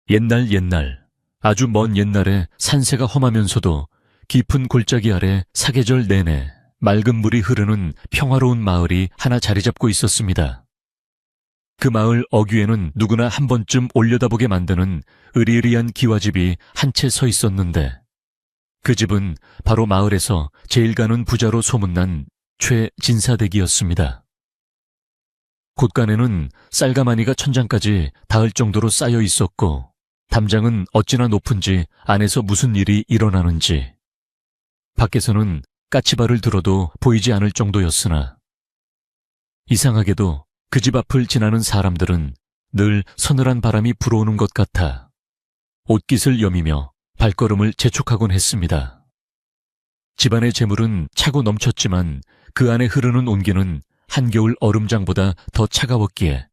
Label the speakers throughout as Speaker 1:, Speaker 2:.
Speaker 1: 옛날, 아주 먼 옛날에 산세가 험하면서도 깊은 골짜기 아래 사계절 내내 맑은 물이 흐르는 평화로운 마을이 하나 자리 잡고 있었습니다. 그 마을 어귀에는 누구나 한 번쯤 올려다보게 만드는 으리으리한 기와집이 한 채 서 있었는데, 그 집은 바로 마을에서 제일 가는 부자로 소문난 최진사댁이었습니다. 곳간에는 쌀가마니가 천장까지 닿을 정도로 쌓여 있었고, 담장은 어찌나 높은지 안에서 무슨 일이 일어나는지, 밖에서는 까치발을 들어도 보이지 않을 정도였으나, 이상하게도 그 집 앞을 지나는 사람들은 늘 서늘한 바람이 불어오는 것 같아 옷깃을 여미며 발걸음을 재촉하곤 했습니다. 집안의 재물은 차고 넘쳤지만 그 안에 흐르는 온기는 한겨울 얼음장보다 더 차가웠기에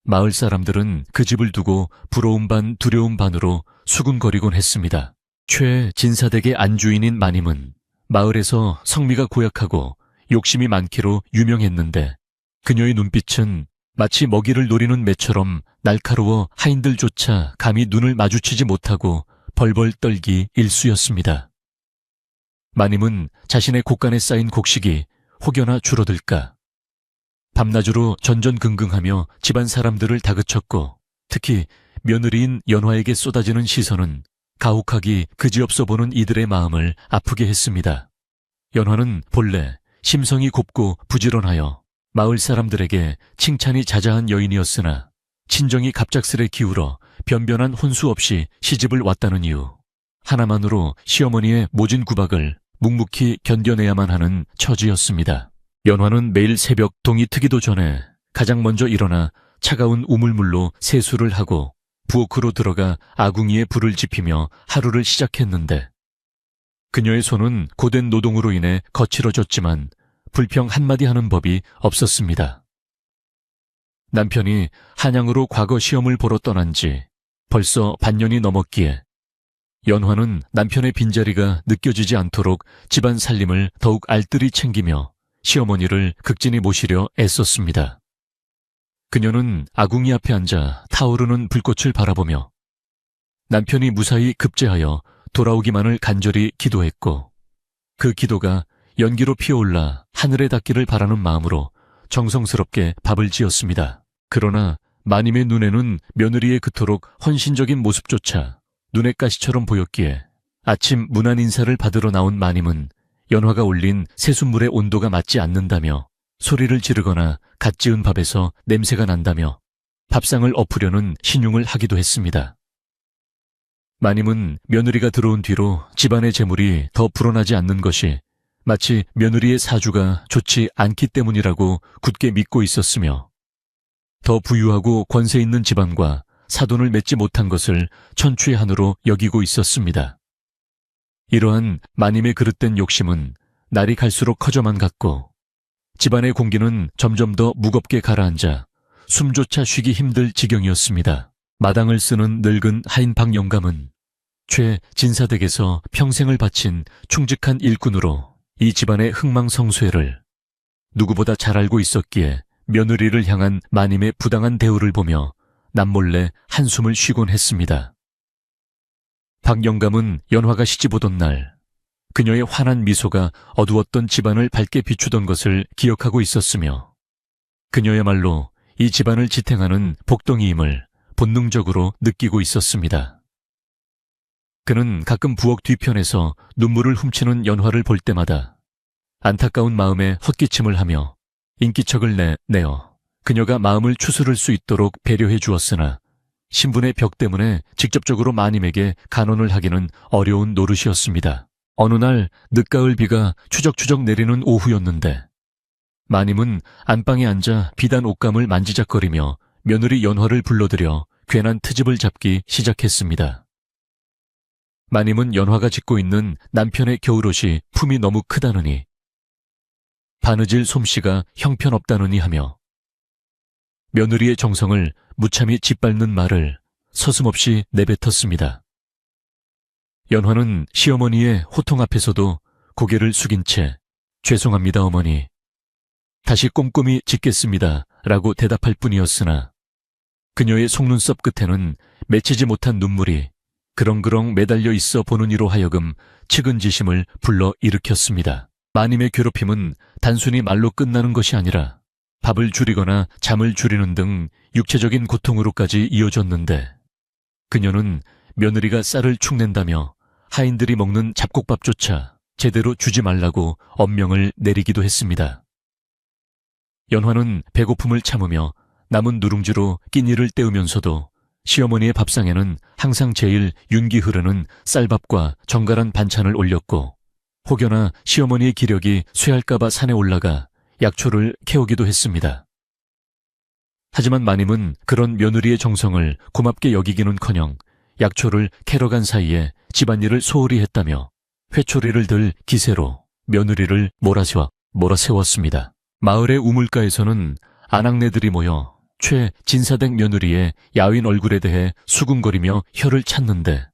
Speaker 1: 마을 사람들은 그 집을 두고 부러움 반 두려움 반으로 수군거리곤 했습니다. 최진사댁의 안주인인 마님은 마을에서 성미가 고약하고 욕심이 많기로 유명했는데, 그녀의 눈빛은 마치 먹이를 노리는 매처럼 날카로워 하인들조차 감히 눈을 마주치지 못하고 벌벌 떨기 일쑤였습니다. 마님은 자신의 곳간에 쌓인 곡식이 혹여나 줄어들까 밤낮으로 전전긍긍하며 집안 사람들을 다그쳤고, 특히 며느리인 연화에게 쏟아지는 시선은 가혹하기 그지없어 보는 이들의 마음을 아프게 했습니다. 연화는 본래 심성이 곱고 부지런하여 마을 사람들에게 칭찬이 자자한 여인이었으나 친정이 갑작스레 기울어 변변한 혼수 없이 시집을 왔다는 이유 하나만으로 시어머니의 모진 구박을 묵묵히 견뎌내야만 하는 처지였습니다. 연화는 매일 새벽 동이 트기도 전에 가장 먼저 일어나 차가운 우물물로 세수를 하고 부엌으로 들어가 아궁이에 불을 지피며 하루를 시작했는데, 그녀의 손은 고된 노동으로 인해 거칠어졌지만 불평 한마디 하는 법이 없었습니다. 남편이 한양으로 과거 시험을 보러 떠난 지 벌써 반년이 넘었기에 연화는 남편의 빈자리가 느껴지지 않도록 집안 살림을 더욱 알뜰히 챙기며 시어머니를 극진히 모시려 애썼습니다. 그녀는 아궁이 앞에 앉아 타오르는 불꽃을 바라보며 남편이 무사히 급제하여 돌아오기만을 간절히 기도했고, 그 기도가 연기로 피어올라 하늘에 닿기를 바라는 마음으로 정성스럽게 밥을 지었습니다. 그러나 마님의 눈에는 며느리의 그토록 헌신적인 모습조차 눈의 가시처럼 보였기에 아침 문안 인사를 받으러 나온 마님은 연화가 올린 새순물의 온도가 맞지 않는다며 소리를 지르거나 갓 지은 밥에서 냄새가 난다며 밥상을 엎으려는 신용을 하기도 했습니다. 마님은 며느리가 들어온 뒤로 집안의 재물이 더 불어나지 않는 것이 마치 며느리의 사주가 좋지 않기 때문이라고 굳게 믿고 있었으며, 더 부유하고 권세 있는 집안과 사돈을 맺지 못한 것을 천추의 한으로 여기고 있었습니다. 이러한 마님의 그릇된 욕심은 날이 갈수록 커져만 갔고, 집안의 공기는 점점 더 무겁게 가라앉아 숨조차 쉬기 힘들 지경이었습니다. 마당을 쓰는 늙은 하인 박영감은 최진사댁에서 평생을 바친 충직한 일꾼으로 이 집안의 흥망성쇠를 누구보다 잘 알고 있었기에 며느리를 향한 마님의 부당한 대우를 보며 남몰래 한숨을 쉬곤 했습니다. 박영감은 연화가 시집 오던 날 그녀의 환한 미소가 어두웠던 집안을 밝게 비추던 것을 기억하고 있었으며, 그녀야말로 이 집안을 지탱하는 복덩이임을 본능적으로 느끼고 있었습니다. 그는 가끔 부엌 뒤편에서 눈물을 훔치는 연화를 볼 때마다 안타까운 마음에 헛기침을 하며 인기척을 내어 그녀가 마음을 추스를 수 있도록 배려해 주었으나, 신분의 벽 때문에 직접적으로 마님에게 간언을 하기는 어려운 노릇이었습니다. 어느 날 늦가을 비가 추적추적 내리는 오후였는데, 마님은 안방에 앉아 비단 옷감을 만지작거리며 며느리 연화를 불러들여 괜한 트집을 잡기 시작했습니다. 마님은 연화가 짓고 있는 남편의 겨울옷이 품이 너무 크다느니, 바느질 솜씨가 형편없다느니 하며 며느리의 정성을 무참히 짓밟는 말을 서슴없이 내뱉었습니다. 연화는 시어머니의 호통 앞에서도 고개를 숙인 채 죄송합니다 어머니, 다시 꼼꼼히 짓겠습니다 라고 대답할 뿐이었으나, 그녀의 속눈썹 끝에는 맺히지 못한 눈물이 그렁그렁 매달려 있어 보는 이로 하여금 측은지심을 불러 일으켰습니다. 마님의 괴롭힘은 단순히 말로 끝나는 것이 아니라 밥을 줄이거나 잠을 줄이는 등 육체적인 고통으로까지 이어졌는데 그녀는 며느리가 쌀을 축낸다며 하인들이 먹는 잡곡밥조차 제대로 주지 말라고 엄명을 내리기도 했습니다. 연화는 배고픔을 참으며 남은 누룽지로 끼니를 때우면서도 시어머니의 밥상에는 항상 제일 윤기 흐르는 쌀밥과 정갈한 반찬을 올렸고 혹여나 시어머니의 기력이 쇠할까봐 산에 올라가 약초를 캐오기도 했습니다. 하지만 마님은 그런 며느리의 정성을 고맙게 여기기는커녕 약초를 캐러 간 사이에 집안일을 소홀히 했다며 회초리를 들 기세로 며느리를 몰아세웠습니다. 마을의 우물가에서는 아낙네들이 모여 최 진사댁 며느리의 야윈 얼굴에 대해 수군거리며 혀를 찾는데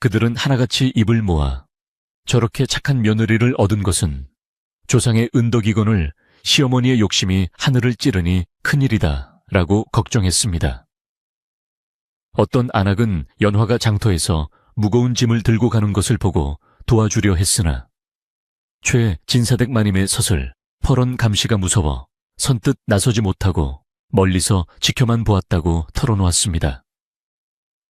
Speaker 1: 그들은 하나같이 입을 모아 저렇게 착한 며느리를 얻은 것은 조상의 은덕이건을 시어머니의 욕심이 하늘을 찌르니 큰일이다 라고 걱정했습니다. 어떤 안악은 연화가 장터에서 무거운 짐을 들고 가는 것을 보고 도와주려 했으나 최 진사댁 마님의 서슬 퍼런 감시가 무서워 선뜻 나서지 못하고 멀리서 지켜만 보았다고 털어놓았습니다.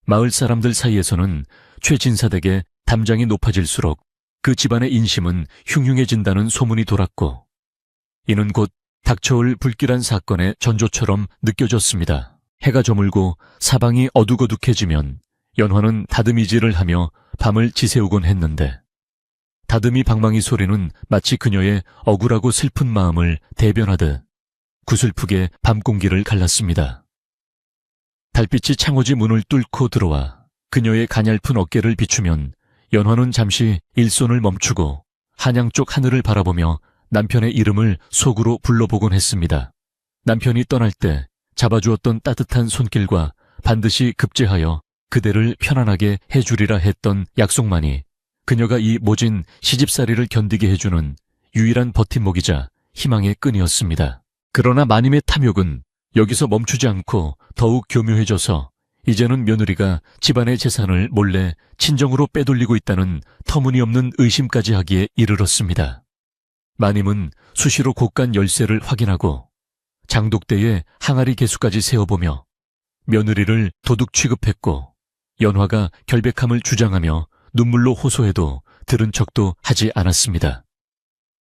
Speaker 1: 마을 사람들 사이에서는 최 진사댁의 담장이 높아질수록 그 집안의 인심은 흉흉해진다는 소문이 돌았고 이는 곧 닥쳐올 불길한 사건의 전조처럼 느껴졌습니다. 해가 저물고 사방이 어둑어둑해지면 연화는 다듬이질을 하며 밤을 지새우곤 했는데 다듬이 방망이 소리는 마치 그녀의 억울하고 슬픈 마음을 대변하듯 구슬프게 밤 공기를 갈랐습니다. 달빛이 창호지 문을 뚫고 들어와 그녀의 가냘픈 어깨를 비추면 연화는 잠시 일손을 멈추고 한양 쪽 하늘을 바라보며 남편의 이름을 속으로 불러보곤 했습니다. 남편이 떠날 때 잡아주었던 따뜻한 손길과 반드시 급제하여 그대를 편안하게 해주리라 했던 약속만이 그녀가 이 모진 시집살이를 견디게 해주는 유일한 버팀목이자 희망의 끈이었습니다. 그러나 마님의 탐욕은 여기서 멈추지 않고 더욱 교묘해져서 이제는 며느리가 집안의 재산을 몰래 친정으로 빼돌리고 있다는 터무니없는 의심까지 하기에 이르렀습니다. 마님은 수시로 곳간 열쇠를 확인하고 장독대에 항아리 개수까지 세어보며 며느리를 도둑 취급했고 연화가 결백함을 주장하며 눈물로 호소해도 들은 척도 하지 않았습니다.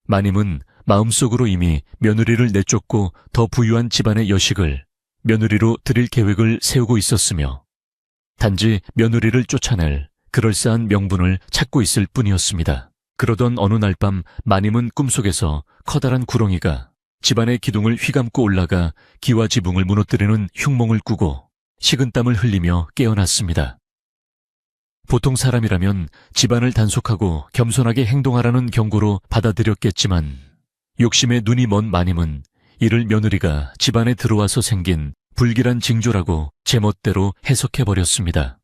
Speaker 1: 마님은 마음속으로 이미 며느리를 내쫓고 더 부유한 집안의 여식을 며느리로 드릴 계획을 세우고 있었으며 단지 며느리를 쫓아낼 그럴싸한 명분을 찾고 있을 뿐이었습니다. 그러던 어느 날 밤 마님은 꿈속에서 커다란 구렁이가 집안의 기둥을 휘감고 올라가 기와 지붕을 무너뜨리는 흉몽을 꾸고 식은땀을 흘리며 깨어났습니다. 보통 사람이라면 집안을 단속하고 겸손하게 행동하라는 경고로 받아들였겠지만 욕심에 눈이 먼 마님은 이를 며느리가 집안에 들어와서 생긴 불길한 징조라고 제멋대로 해석해버렸습니다.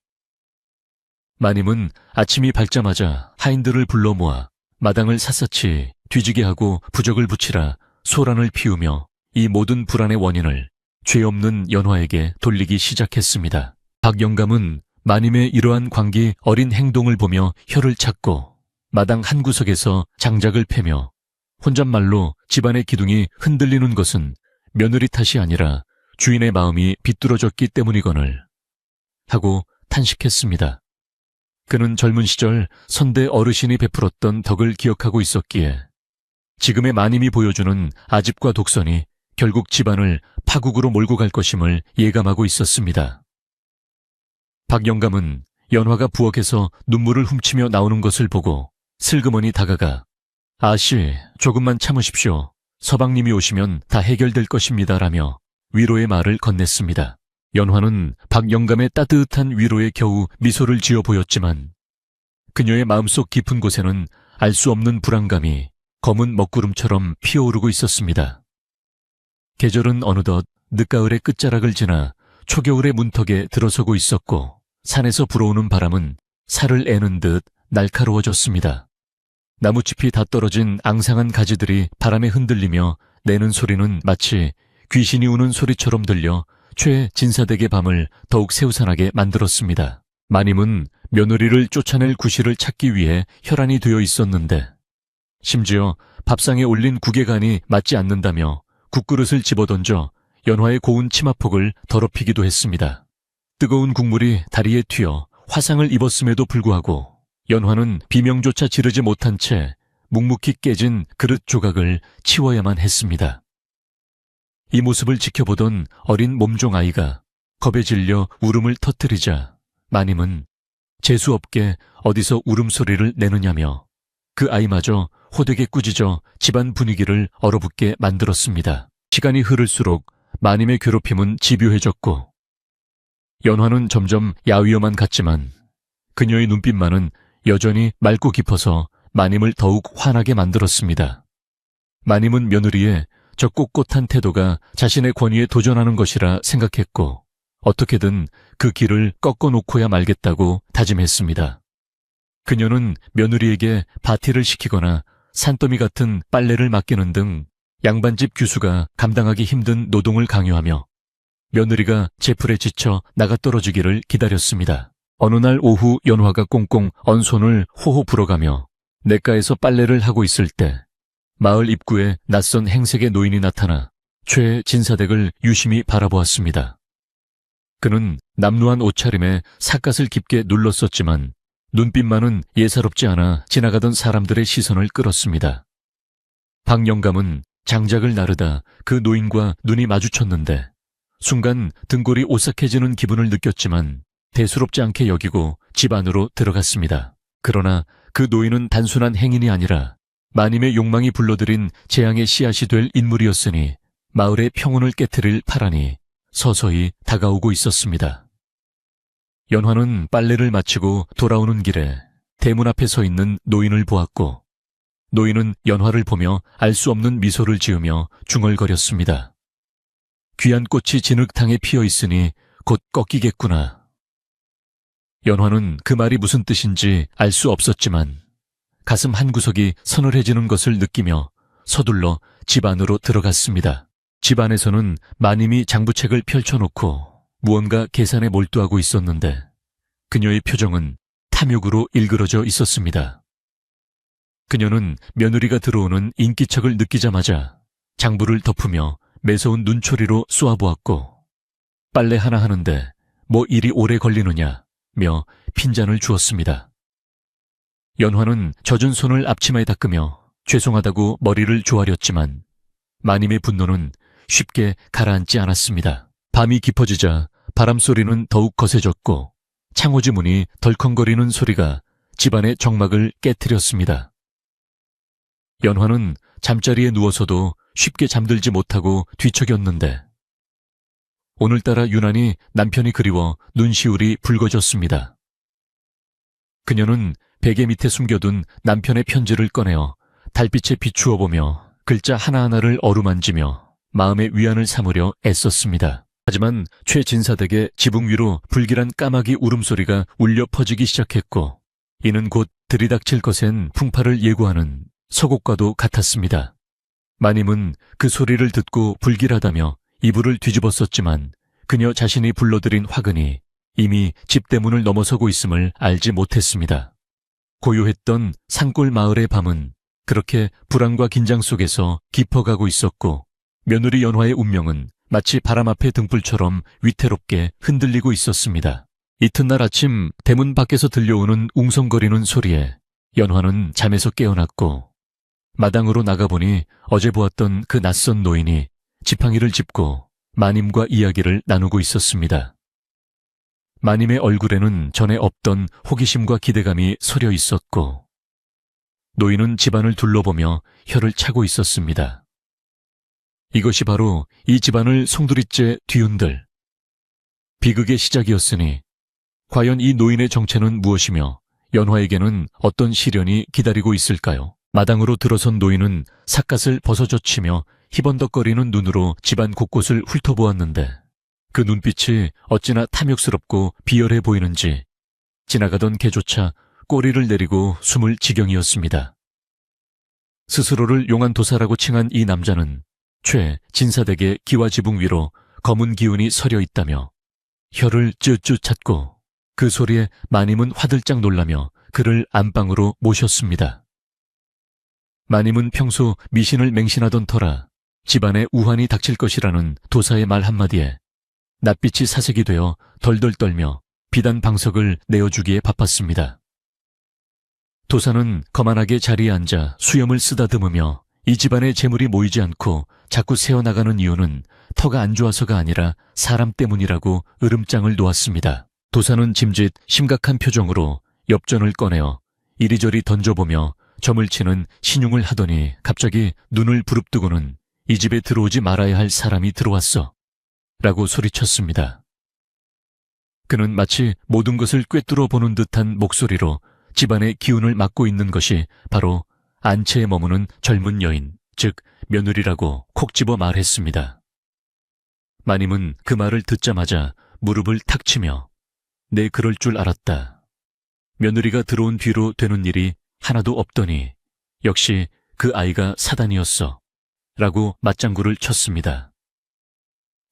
Speaker 1: 마님은 아침이 밝자마자 하인들을 불러 모아 마당을 샅샅이 뒤지게 하고 부적을 붙이라 소란을 피우며 이 모든 불안의 원인을 죄 없는 연화에게 돌리기 시작했습니다. 박 영감은 마님의 이러한 광기 어린 행동을 보며 혀를 찾고 마당 한 구석에서 장작을 패며 혼잣말로 집안의 기둥이 흔들리는 것은 며느리 탓이 아니라 주인의 마음이 비뚤어졌기 때문이거늘 하고 탄식했습니다. 그는 젊은 시절 선대 어르신이 베풀었던 덕을 기억하고 있었기에 지금의 마님이 보여주는 아집과 독선이 결국 집안을 파국으로 몰고 갈 것임을 예감하고 있었습니다. 박 영감은 연화가 부엌에서 눈물을 훔치며 나오는 것을 보고 슬그머니 다가가 아씨, 조금만 참으십시오. 서방님이 오시면 다 해결될 것입니다. 라며 위로의 말을 건넸습니다. 연화는 박 영감의 따뜻한 위로에 겨우 미소를 지어 보였지만 그녀의 마음속 깊은 곳에는 알 수 없는 불안감이 검은 먹구름처럼 피어오르고 있었습니다. 계절은 어느덧 늦가을의 끝자락을 지나 초겨울의 문턱에 들어서고 있었고 산에서 불어오는 바람은 살을 애는 듯 날카로워졌습니다. 나무잎이 다 떨어진 앙상한 가지들이 바람에 흔들리며 내는 소리는 마치 귀신이 우는 소리처럼 들려 최진사댁의 밤을 더욱 새우산하게 만들었습니다. 마님은 며느리를 쫓아낼 구실을 찾기 위해 혈안이 되어 있었는데 심지어 밥상에 올린 국의 간이 맞지 않는다며 국그릇을 집어던져 연화의 고운 치마폭을 더럽히기도 했습니다. 뜨거운 국물이 다리에 튀어 화상을 입었음에도 불구하고 연화는 비명조차 지르지 못한 채 묵묵히 깨진 그릇 조각을 치워야만 했습니다. 이 모습을 지켜보던 어린 몸종 아이가 겁에 질려 울음을 터뜨리자 마님은 재수없게 어디서 울음소리를 내느냐며 그 아이마저 호되게 꾸짖어 집안 분위기를 얼어붙게 만들었습니다. 시간이 흐를수록 마님의 괴롭힘은 집요해졌고 연화는 점점 야위어만 갔지만 그녀의 눈빛만은 여전히 맑고 깊어서 마님을 더욱 화나게 만들었습니다. 마님은 며느리의 저 꼿꼿한 태도가 자신의 권위에 도전하는 것이라 생각했고 어떻게든 그 길을 꺾어놓고야 말겠다고 다짐했습니다. 그녀는 며느리에게 바티를 시키거나 산더미 같은 빨래를 맡기는 등 양반집 규수가 감당하기 힘든 노동을 강요하며 며느리가 제풀에 지쳐 나가떨어지기를 기다렸습니다. 어느 날 오후 연화가 꽁꽁 언 손을 호호 불어가며 냇가에서 빨래를 하고 있을 때 마을 입구에 낯선 행색의 노인이 나타나 최진사댁을 유심히 바라보았습니다. 그는 남루한 옷차림에 삿갓을 깊게 눌렀었지만 눈빛만은 예사롭지 않아 지나가던 사람들의 시선을 끌었습니다. 박 영감은 장작을 나르다 그 노인과 눈이 마주쳤는데 순간 등골이 오싹해지는 기분을 느꼈지만 대수롭지 않게 여기고 집 안으로 들어갔습니다. 그러나 그 노인은 단순한 행인이 아니라 마님의 욕망이 불러들인 재앙의 씨앗이 될 인물이었으니 마을의 평온을 깨트릴 파란이 서서히 다가오고 있었습니다. 연화는 빨래를 마치고 돌아오는 길에 대문 앞에 서 있는 노인을 보았고 노인은 연화를 보며 알 수 없는 미소를 지으며 중얼거렸습니다. 귀한 꽃이 진흙탕에 피어 있으니 곧 꺾이겠구나. 연화는 그 말이 무슨 뜻인지 알 수 없었지만 가슴 한구석이 서늘해지는 것을 느끼며 서둘러 집 안으로 들어갔습니다. 집 안에서는 마님이 장부책을 펼쳐놓고 무언가 계산에 몰두하고 있었는데 그녀의 표정은 탐욕으로 일그러져 있었습니다. 그녀는 며느리가 들어오는 인기척을 느끼자마자 장부를 덮으며 매서운 눈초리로 쏘아보았고 빨래 하나 하는데 뭐 일이 오래 걸리느냐며 핀잔을 주었습니다. 연화는 젖은 손을 앞치마에 닦으며 죄송하다고 머리를 조아렸지만 마님의 분노는 쉽게 가라앉지 않았습니다. 밤이 깊어지자 바람소리는 더욱 거세졌고 창호지 문이 덜컹거리는 소리가 집안의 정막을 깨트렸습니다. 연화는 잠자리에 누워서도 쉽게 잠들지 못하고 뒤척였는데 오늘따라 유난히 남편이 그리워 눈시울이 붉어졌습니다. 그녀는 베개 밑에 숨겨둔 남편의 편지를 꺼내어 달빛에 비추어 보며 글자 하나하나를 어루만지며 마음의 위안을 삼으려 애썼습니다. 하지만 최진사댁의 지붕 위로 불길한 까마귀 울음소리가 울려 퍼지기 시작했고 이는 곧 들이닥칠 것엔 풍파를 예고하는 서곡과도 같았습니다. 마님은 그 소리를 듣고 불길하다며 이불을 뒤집었었지만 그녀 자신이 불러들인 화근이 이미 집 대문을 넘어서고 있음을 알지 못했습니다. 고요했던 산골 마을의 밤은 그렇게 불안과 긴장 속에서 깊어가고 있었고 며느리 연화의 운명은 마치 바람 앞의 등불처럼 위태롭게 흔들리고 있었습니다. 이튿날 아침 대문 밖에서 들려오는 웅성거리는 소리에 연화는 잠에서 깨어났고 마당으로 나가보니 어제 보았던 그 낯선 노인이 지팡이를 짚고 마님과 이야기를 나누고 있었습니다. 마님의 얼굴에는 전에 없던 호기심과 기대감이 서려 있었고 노인은 집안을 둘러보며 혀를 차고 있었습니다. 이것이 바로 이 집안을 송두리째 뒤흔들 비극의 시작이었으니 과연 이 노인의 정체는 무엇이며 연화에게는 어떤 시련이 기다리고 있을까요? 마당으로 들어선 노인은 삿갓을 벗어젖히며 희번덕거리는 눈으로 집안 곳곳을 훑어보았는데 그 눈빛이 어찌나 탐욕스럽고 비열해 보이는지 지나가던 개조차 꼬리를 내리고 숨을 지경이었습니다. 스스로를 용한 도사라고 칭한 이 남자는 최진사댁의 기와지붕 위로 검은 기운이 서려 있다며 혀를 쯧쯧 찼고 그 소리에 마님은 화들짝 놀라며 그를 안방으로 모셨습니다. 마님은 평소 미신을 맹신하던 터라 집안에 우환이 닥칠 것이라는 도사의 말 한마디에 낯빛이 사색이 되어 덜덜 떨며 비단 방석을 내어주기에 바빴습니다. 도사는 거만하게 자리에 앉아 수염을 쓰다듬으며 이 집안의 재물이 모이지 않고 자꾸 새어나가는 이유는 터가 안 좋아서가 아니라 사람 때문이라고 으름장을 놓았습니다. 도사는 짐짓 심각한 표정으로 엽전을 꺼내어 이리저리 던져보며 점을 치는 신용을 하더니 갑자기 눈을 부릅뜨고는 이 집에 들어오지 말아야 할 사람이 들어왔어 라고 소리쳤습니다. 그는 마치 모든 것을 꿰뚫어 보는 듯한 목소리로 집안의 기운을 맡고 있는 것이 바로 안채에 머무는 젊은 여인, 즉 며느리라고 콕 집어 말했습니다. 마님은 그 말을 듣자마자 무릎을 탁 치며 내 그럴 줄 알았다. 며느리가 들어온 뒤로 되는 일이 하나도 없더니 역시 그 아이가 사단이었어 라고 맞장구를 쳤습니다.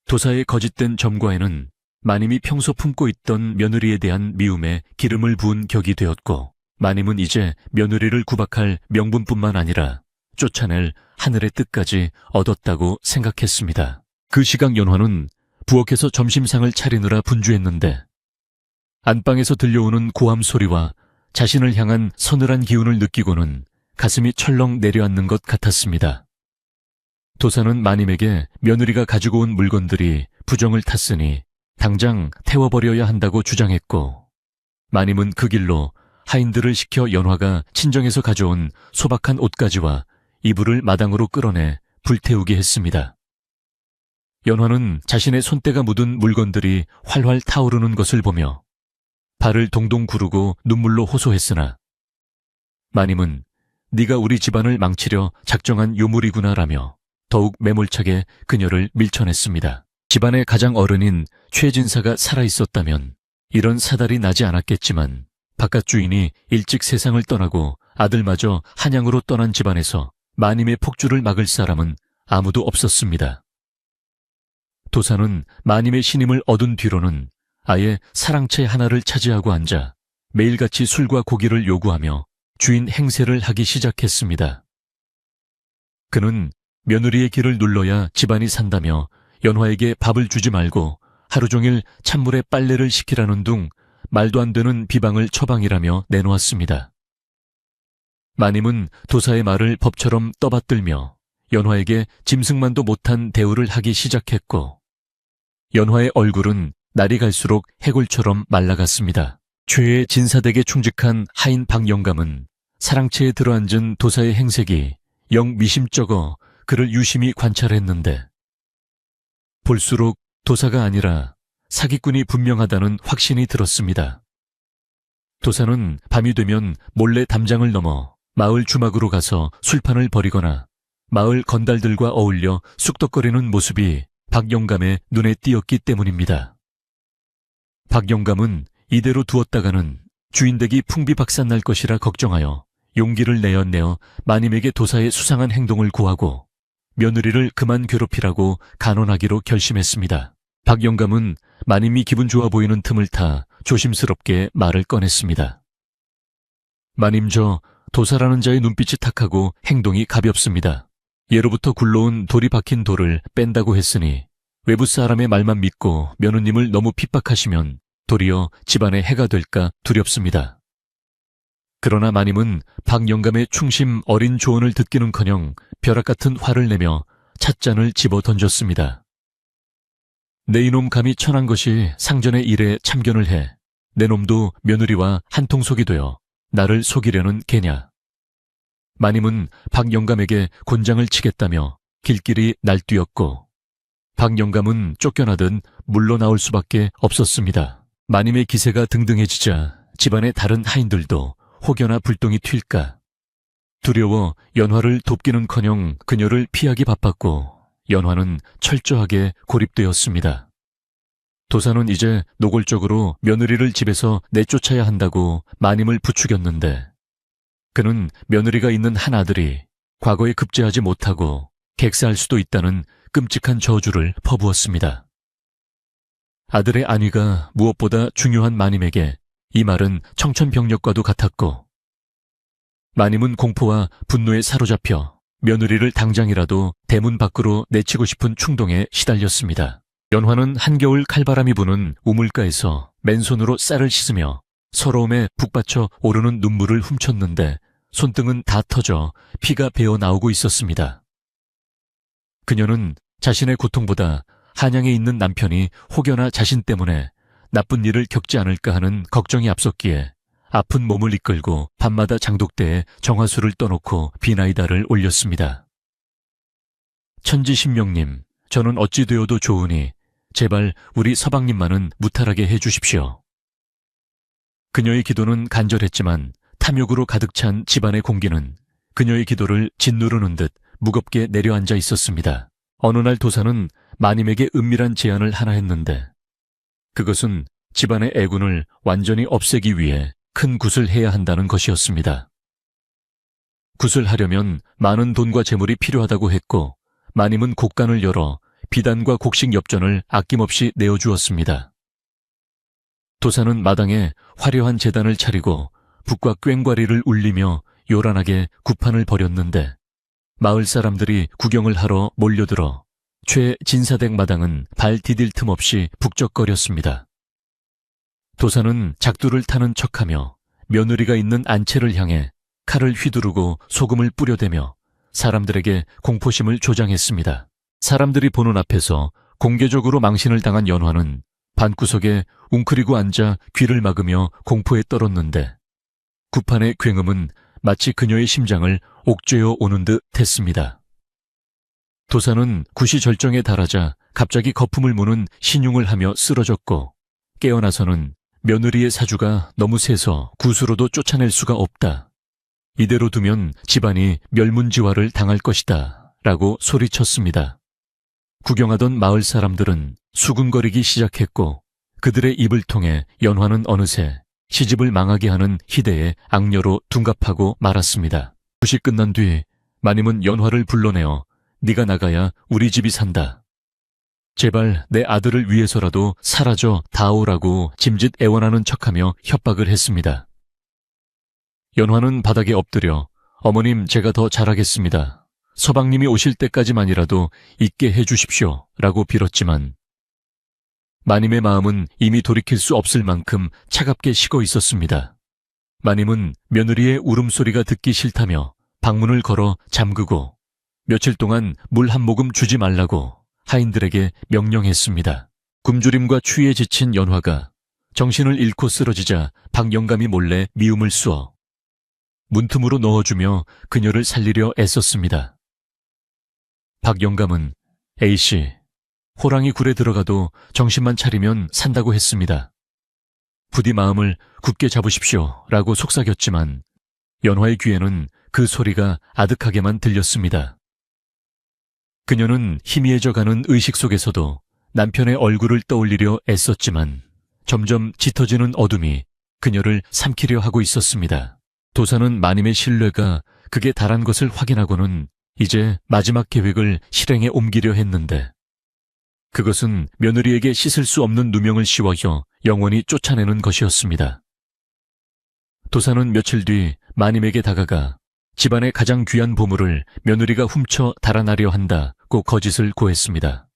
Speaker 1: 도사의 거짓된 점과에는 마님이 평소 품고 있던 며느리에 대한 미움에 기름을 부은 격이 되었고 마님은 이제 며느리를 구박할 명분뿐만 아니라 쫓아낼 하늘의 뜻까지 얻었다고 생각했습니다. 그 시각 연화는 부엌에서 점심상을 차리느라 분주했는데 안방에서 들려오는 고함 소리와 자신을 향한 서늘한 기운을 느끼고는 가슴이 철렁 내려앉는 것 같았습니다. 도사는 마님에게 며느리가 가지고 온 물건들이 부정을 탔으니 당장 태워버려야 한다고 주장했고 마님은 그 길로 하인들을 시켜 연화가 친정에서 가져온 소박한 옷가지와 이불을 마당으로 끌어내 불태우게 했습니다. 연화는 자신의 손때가 묻은 물건들이 활활 타오르는 것을 보며 발을 동동 구르고 눈물로 호소했으나 마님은 네가 우리 집안을 망치려 작정한 요물이구나라며 더욱 매몰차게 그녀를 밀쳐냈습니다. 집안의 가장 어른인 최진사가 살아있었다면 이런 사달이 나지 않았겠지만 바깥 주인이 일찍 세상을 떠나고 아들마저 한양으로 떠난 집안에서 마님의 폭주를 막을 사람은 아무도 없었습니다. 도사는 마님의 신임을 얻은 뒤로는 아예 사랑채 하나를 차지하고 앉아 매일같이 술과 고기를 요구하며 주인 행세를 하기 시작했습니다. 그는 며느리의 길을 눌러야 집안이 산다며 연화에게 밥을 주지 말고 하루 종일 찬물에 빨래를 시키라는 둥 말도 안 되는 비방을 처방이라며 내놓았습니다. 마님은 도사의 말을 법처럼 떠받들며 연화에게 짐승만도 못한 대우를 하기 시작했고 연화의 얼굴은 날이 갈수록 해골처럼 말라갔습니다. 최의 진사댁에 충직한 하인 박영감은 사랑채에 들어앉은 도사의 행색이 영 미심쩍어 그를 유심히 관찰했는데 볼수록 도사가 아니라 사기꾼이 분명하다는 확신이 들었습니다. 도사는 밤이 되면 몰래 담장을 넘어 마을 주막으로 가서 술판을 벌이거나 마을 건달들과 어울려 쑥덕거리는 모습이 박영감의 눈에 띄었기 때문입니다. 박영감은 이대로 두었다가는 주인댁이 풍비박산날 것이라 걱정하여 용기를 내어 마님에게 도사의 수상한 행동을 고하고 며느리를 그만 괴롭히라고 간언하기로 결심했습니다. 박영감은 마님이 기분 좋아 보이는 틈을 타 조심스럽게 말을 꺼냈습니다. 마님, 저 도사라는 자의 눈빛이 탁하고 행동이 가볍습니다. 예로부터 굴러온 돌이 박힌 돌을 뺀다고 했으니 외부 사람의 말만 믿고 며느님을 너무 핍박하시면 도리어 집안에 해가 될까 두렵습니다. 그러나 마님은 박영감의 충심 어린 조언을 듣기는커녕 벼락 같은 화를 내며 찻잔을 집어 던졌습니다. 내 이놈 감히 천한 것이 상전의 일에 참견을 해. 내 놈도 며느리와 한통속이 되어 나를 속이려는 개냐. 마님은 박영감에게 곤장을 치겠다며 길길이 날뛰었고 박영감은 쫓겨나듯 물러나올 수밖에 없었습니다. 마님의 기세가 등등해지자 집안의 다른 하인들도 혹여나 불똥이 튈까 두려워 연화를 돕기는커녕 그녀를 피하기 바빴고 연화는 철저하게 고립되었습니다. 도사는 이제 노골적으로 며느리를 집에서 내쫓아야 한다고 마님을 부추겼는데 그는 며느리가 있는 한 아들이 과거에 급제하지 못하고 객사할 수도 있다는 끔찍한 저주를 퍼부었습니다. 아들의 안위가 무엇보다 중요한 마님에게 이 말은 청천벽력과도 같았고, 마님은 공포와 분노에 사로잡혀 며느리를 당장이라도 대문 밖으로 내치고 싶은 충동에 시달렸습니다. 연화는 한겨울 칼바람이 부는 우물가에서 맨손으로 쌀을 씻으며 서러움에 북받쳐 오르는 눈물을 훔쳤는데 손등은 다 터져 피가 배어 나오고 있었습니다. 그녀는 자신의 고통보다 한양에 있는 남편이 혹여나 자신 때문에 나쁜 일을 겪지 않을까 하는 걱정이 앞섰기에 아픈 몸을 이끌고 밤마다 장독대에 정화수를 떠놓고 비나이다를 올렸습니다. 천지신명님, 저는 어찌 되어도 좋으니 제발 우리 서방님만은 무탈하게 해주십시오. 그녀의 기도는 간절했지만 탐욕으로 가득 찬 집안의 공기는 그녀의 기도를 짓누르는 듯 무겁게 내려앉아 있었습니다. 어느 날 도사는 마님에게 은밀한 제안을 하나 했는데, 그것은 집안의 애군을 완전히 없애기 위해 큰 굿을 해야 한다는 것이었습니다. 굿을 하려면 많은 돈과 재물이 필요하다고 했고, 마님은 곡간을 열어 비단과 곡식 엽전을 아낌없이 내어주었습니다. 도사는 마당에 화려한 제단을 차리고 북과 꽹과리를 울리며 요란하게 굿판을 벌였는데, 마을 사람들이 구경을 하러 몰려들어 최진사댁 마당은 발 디딜 틈 없이 북적거렸습니다. 도사는 작두를 타는 척하며 며느리가 있는 안채를 향해 칼을 휘두르고 소금을 뿌려대며 사람들에게 공포심을 조장했습니다. 사람들이 보는 앞에서 공개적으로 망신을 당한 연화는 방구석에 웅크리고 앉아 귀를 막으며 공포에 떨었는데, 굿판의 굉음은 마치 그녀의 심장을 옥죄어 오는 듯 했습니다. 도사는 굿이 절정에 달하자 갑자기 거품을 무는 신용을 하며 쓰러졌고, 깨어나서는 며느리의 사주가 너무 세서 굿으로도 쫓아낼 수가 없다. 이대로 두면 집안이 멸문지화를 당할 것이다. 라고 소리쳤습니다. 구경하던 마을 사람들은 수군거리기 시작했고, 그들의 입을 통해 연화는 어느새 시집을 망하게 하는 희대의 악녀로 둔갑하고 말았습니다. 굿이 끝난 뒤 마님은 연화를 불러내어 네가 나가야 우리 집이 산다. 제발 내 아들을 위해서라도 사라져 다오라고 짐짓 애원하는 척하며 협박을 했습니다. 연화는 바닥에 엎드려 어머님 제가 더 잘하겠습니다. 서방님이 오실 때까지만이라도 있게 해주십시오 라고 빌었지만 마님의 마음은 이미 돌이킬 수 없을 만큼 차갑게 식어 있었습니다. 마님은 며느리의 울음소리가 듣기 싫다며 방문을 걸어 잠그고 며칠 동안 물 한 모금 주지 말라고 하인들에게 명령했습니다. 굶주림과 추위에 지친 연화가 정신을 잃고 쓰러지자 박영감이 몰래 미움을 쑤어 문틈으로 넣어주며 그녀를 살리려 애썼습니다. 박영감은 A씨, 호랑이 굴에 들어가도 정신만 차리면 산다고 했습니다. 부디 마음을 굳게 잡으십시오 라고 속삭였지만 연화의 귀에는 그 소리가 아득하게만 들렸습니다. 그녀는 희미해져가는 의식 속에서도 남편의 얼굴을 떠올리려 애썼지만 점점 짙어지는 어둠이 그녀를 삼키려 하고 있었습니다. 도사는 마님의 신뢰가 극에 달한 것을 확인하고는 이제 마지막 계획을 실행에 옮기려 했는데, 그것은 며느리에게 씻을 수 없는 누명을 씌워서 영원히 쫓아내는 것이었습니다. 도사는 며칠 뒤 마님에게 다가가 집안의 가장 귀한 보물을 며느리가 훔쳐 달아나려 한다고 거짓을 고했습니다.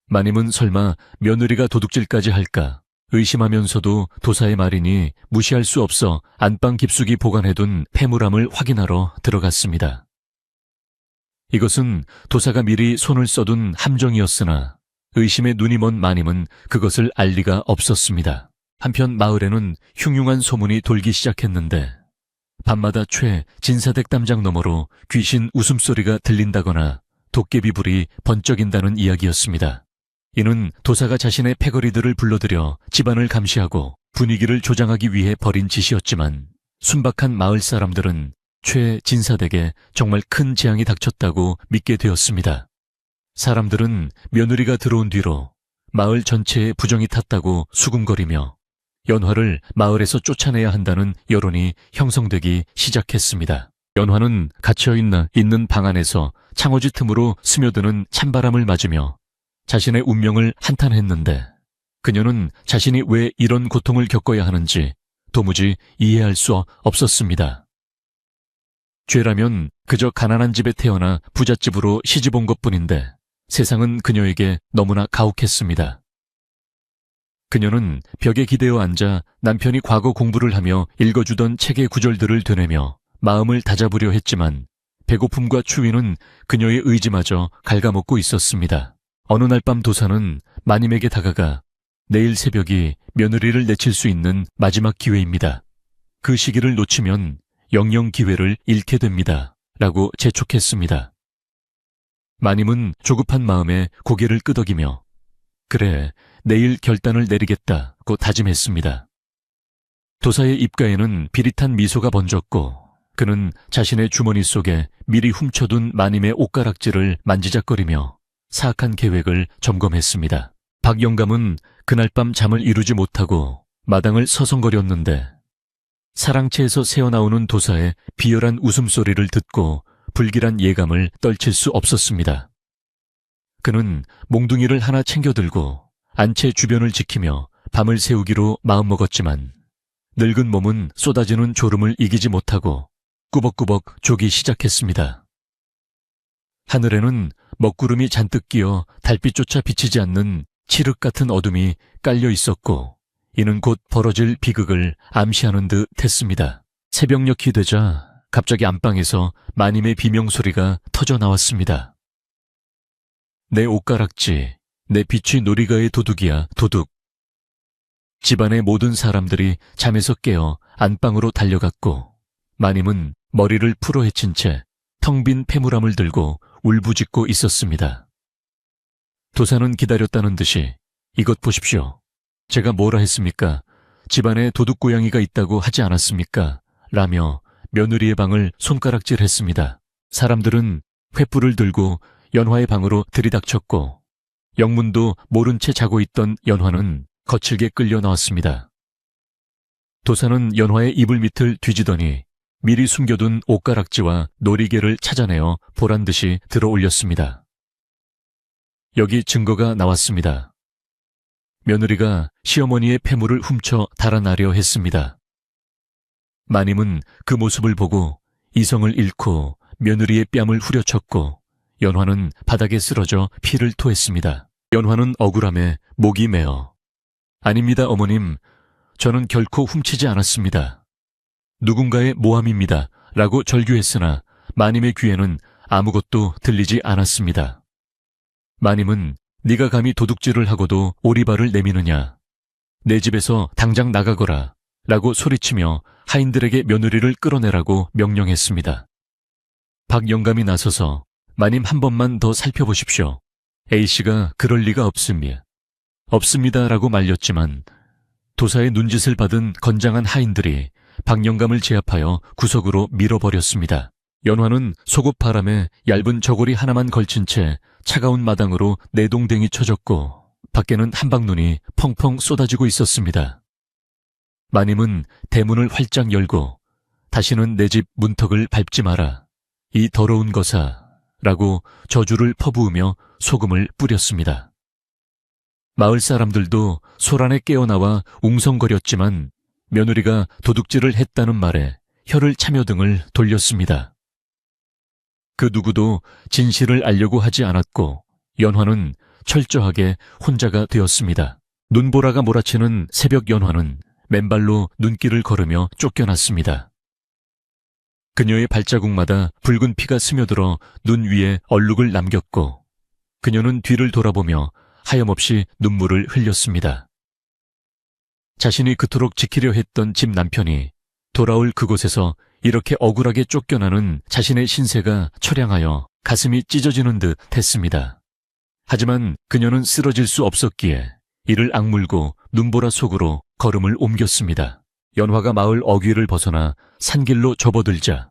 Speaker 1: 마님은 설마 며느리가 도둑질까지 할까 의심하면서도 도사의 말이니 무시할 수 없어 안방 깊숙이 보관해둔 폐물함을 확인하러 들어갔습니다. 이것은 도사가 미리 손을 써둔 함정이었으나 의심의 눈이 먼 마님은 그것을 알 리가 없었습니다. 한편 마을에는 흉흉한 소문이 돌기 시작했는데 밤마다 진사댁 담장 너머로 귀신 웃음소리가 들린다거나 도깨비 불이 번쩍인다는 이야기였습니다. 이는 도사가 자신의 패거리들을 불러들여 집안을 감시하고 분위기를 조장하기 위해 벌인 짓이었지만 순박한 마을 사람들은 최진사댁에 정말 큰 재앙이 닥쳤다고 믿게 되었습니다. 사람들은 며느리가 들어온 뒤로 마을 전체에 부정이 탔다고 수군거리며 연화를 마을에서 쫓아내야 한다는 여론이 형성되기 시작했습니다. 연화는 갇혀있는 방 안에서 창호지 틈으로 스며드는 찬바람을 맞으며 자신의 운명을 한탄했는데 그녀는 자신이 왜 이런 고통을 겪어야 하는지 도무지 이해할 수 없었습니다. 죄라면 그저 가난한 집에 태어나 부잣집으로 시집 온 것뿐인데 세상은 그녀에게 너무나 가혹했습니다. 그녀는 벽에 기대어 앉아 남편이 과거 공부를 하며 읽어주던 책의 구절들을 되뇌며 마음을 다잡으려 했지만 배고픔과 추위는 그녀의 의지마저 갉아먹고 있었습니다. 어느 날 밤 도사는 마님에게 다가가 내일 새벽이 며느리를 내칠 수 있는 마지막 기회입니다. 그 시기를 놓치면 영영 기회를 잃게 됩니다. 라고 재촉했습니다. 마님은 조급한 마음에 고개를 끄덕이며 그래, 내일 결단을 내리겠다고 다짐했습니다. 도사의 입가에는 비릿한 미소가 번졌고 그는 자신의 주머니 속에 미리 훔쳐둔 마님의 옷가락질을 만지작거리며 사악한 계획을 점검했습니다. 박 영감은 그날 밤 잠을 이루지 못하고 마당을 서성거렸는데 사랑채에서 새어나오는 도사의 비열한 웃음소리를 듣고 불길한 예감을 떨칠 수 없었습니다. 그는 몽둥이를 하나 챙겨들고 안채 주변을 지키며 밤을 새우기로 마음먹었지만 늙은 몸은 쏟아지는 졸음을 이기지 못하고 꾸벅꾸벅 조기 시작했습니다. 하늘에는 먹구름이 잔뜩 끼어 달빛조차 비치지 않는 칠흑 같은 어둠이 깔려 있었고 이는 곧 벌어질 비극을 암시하는 듯 했습니다. 새벽녘이 되자 갑자기 안방에서 마님의 비명소리가 터져 나왔습니다. 내 옷가락지, 내 비취 놀이가의 도둑이야, 도둑. 집안의 모든 사람들이 잠에서 깨어 안방으로 달려갔고 마님은 머리를 풀어 헤친 채 텅 빈 폐물함을 들고 울부짖고 있었습니다. 도사는 기다렸다는 듯이 이것 보십시오. 제가 뭐라 했습니까? 집안에 도둑고양이가 있다고 하지 않았습니까? 라며 며느리의 방을 손가락질했습니다. 사람들은 횃불을 들고 연화의 방으로 들이닥쳤고 영문도 모른 채 자고 있던 연화는 거칠게 끌려 나왔습니다. 도사는 연화의 이불 밑을 뒤지더니 미리 숨겨둔 옷가락지와 놀이개를 찾아내어 보란듯이 들어 올렸습니다. 여기 증거가 나왔습니다. 며느리가 시어머니의 폐물을 훔쳐 달아나려 했습니다. 마님은 그 모습을 보고 이성을 잃고 며느리의 뺨을 후려쳤고 연화는 바닥에 쓰러져 피를 토했습니다. 연화는 억울함에 목이 메어 아닙니다, 어머님. 저는 결코 훔치지 않았습니다. 누군가의 모함입니다. 라고 절규했으나 마님의 귀에는 아무것도 들리지 않았습니다. 마님은 네가 감히 도둑질을 하고도 오리발을 내미느냐. 내 집에서 당장 나가거라. 라고 소리치며 하인들에게 며느리를 끌어내라고 명령했습니다. 박 영감이 나서서 마님 한 번만 더 살펴보십시오. A씨가 그럴 리가 없습니다. 라고 말렸지만 도사의 눈짓을 받은 건장한 하인들이 박 영감을 제압하여 구석으로 밀어버렸습니다. 연화는 속옷 바람에 얇은 저고리 하나만 걸친 채 차가운 마당으로 내동댕이 쳐졌고 밖에는 한방눈이 펑펑 쏟아지고 있었습니다. 마님은 대문을 활짝 열고 다시는 내 집 문턱을 밟지 마라. 이 더러운 것아. 라고 저주를 퍼부으며 소금을 뿌렸습니다. 마을 사람들도 소란에 깨어나와 웅성거렸지만 며느리가 도둑질을 했다는 말에 혀를 차며 등을 돌렸습니다. 그 누구도 진실을 알려고 하지 않았고 연화는 철저하게 혼자가 되었습니다. 눈보라가 몰아치는 새벽 연화는 맨발로 눈길을 걸으며 쫓겨났습니다. 그녀의 발자국마다 붉은 피가 스며들어 눈 위에 얼룩을 남겼고 그녀는 뒤를 돌아보며 하염없이 눈물을 흘렸습니다. 자신이 그토록 지키려 했던 집 남편이 돌아올 그곳에서 이렇게 억울하게 쫓겨나는 자신의 신세가 처량하여 가슴이 찢어지는 듯 했습니다. 하지만 그녀는 쓰러질 수 없었기에 이를 악물고 눈보라 속으로 걸음을 옮겼습니다. 연화가 마을 어귀를 벗어나 산길로 접어들자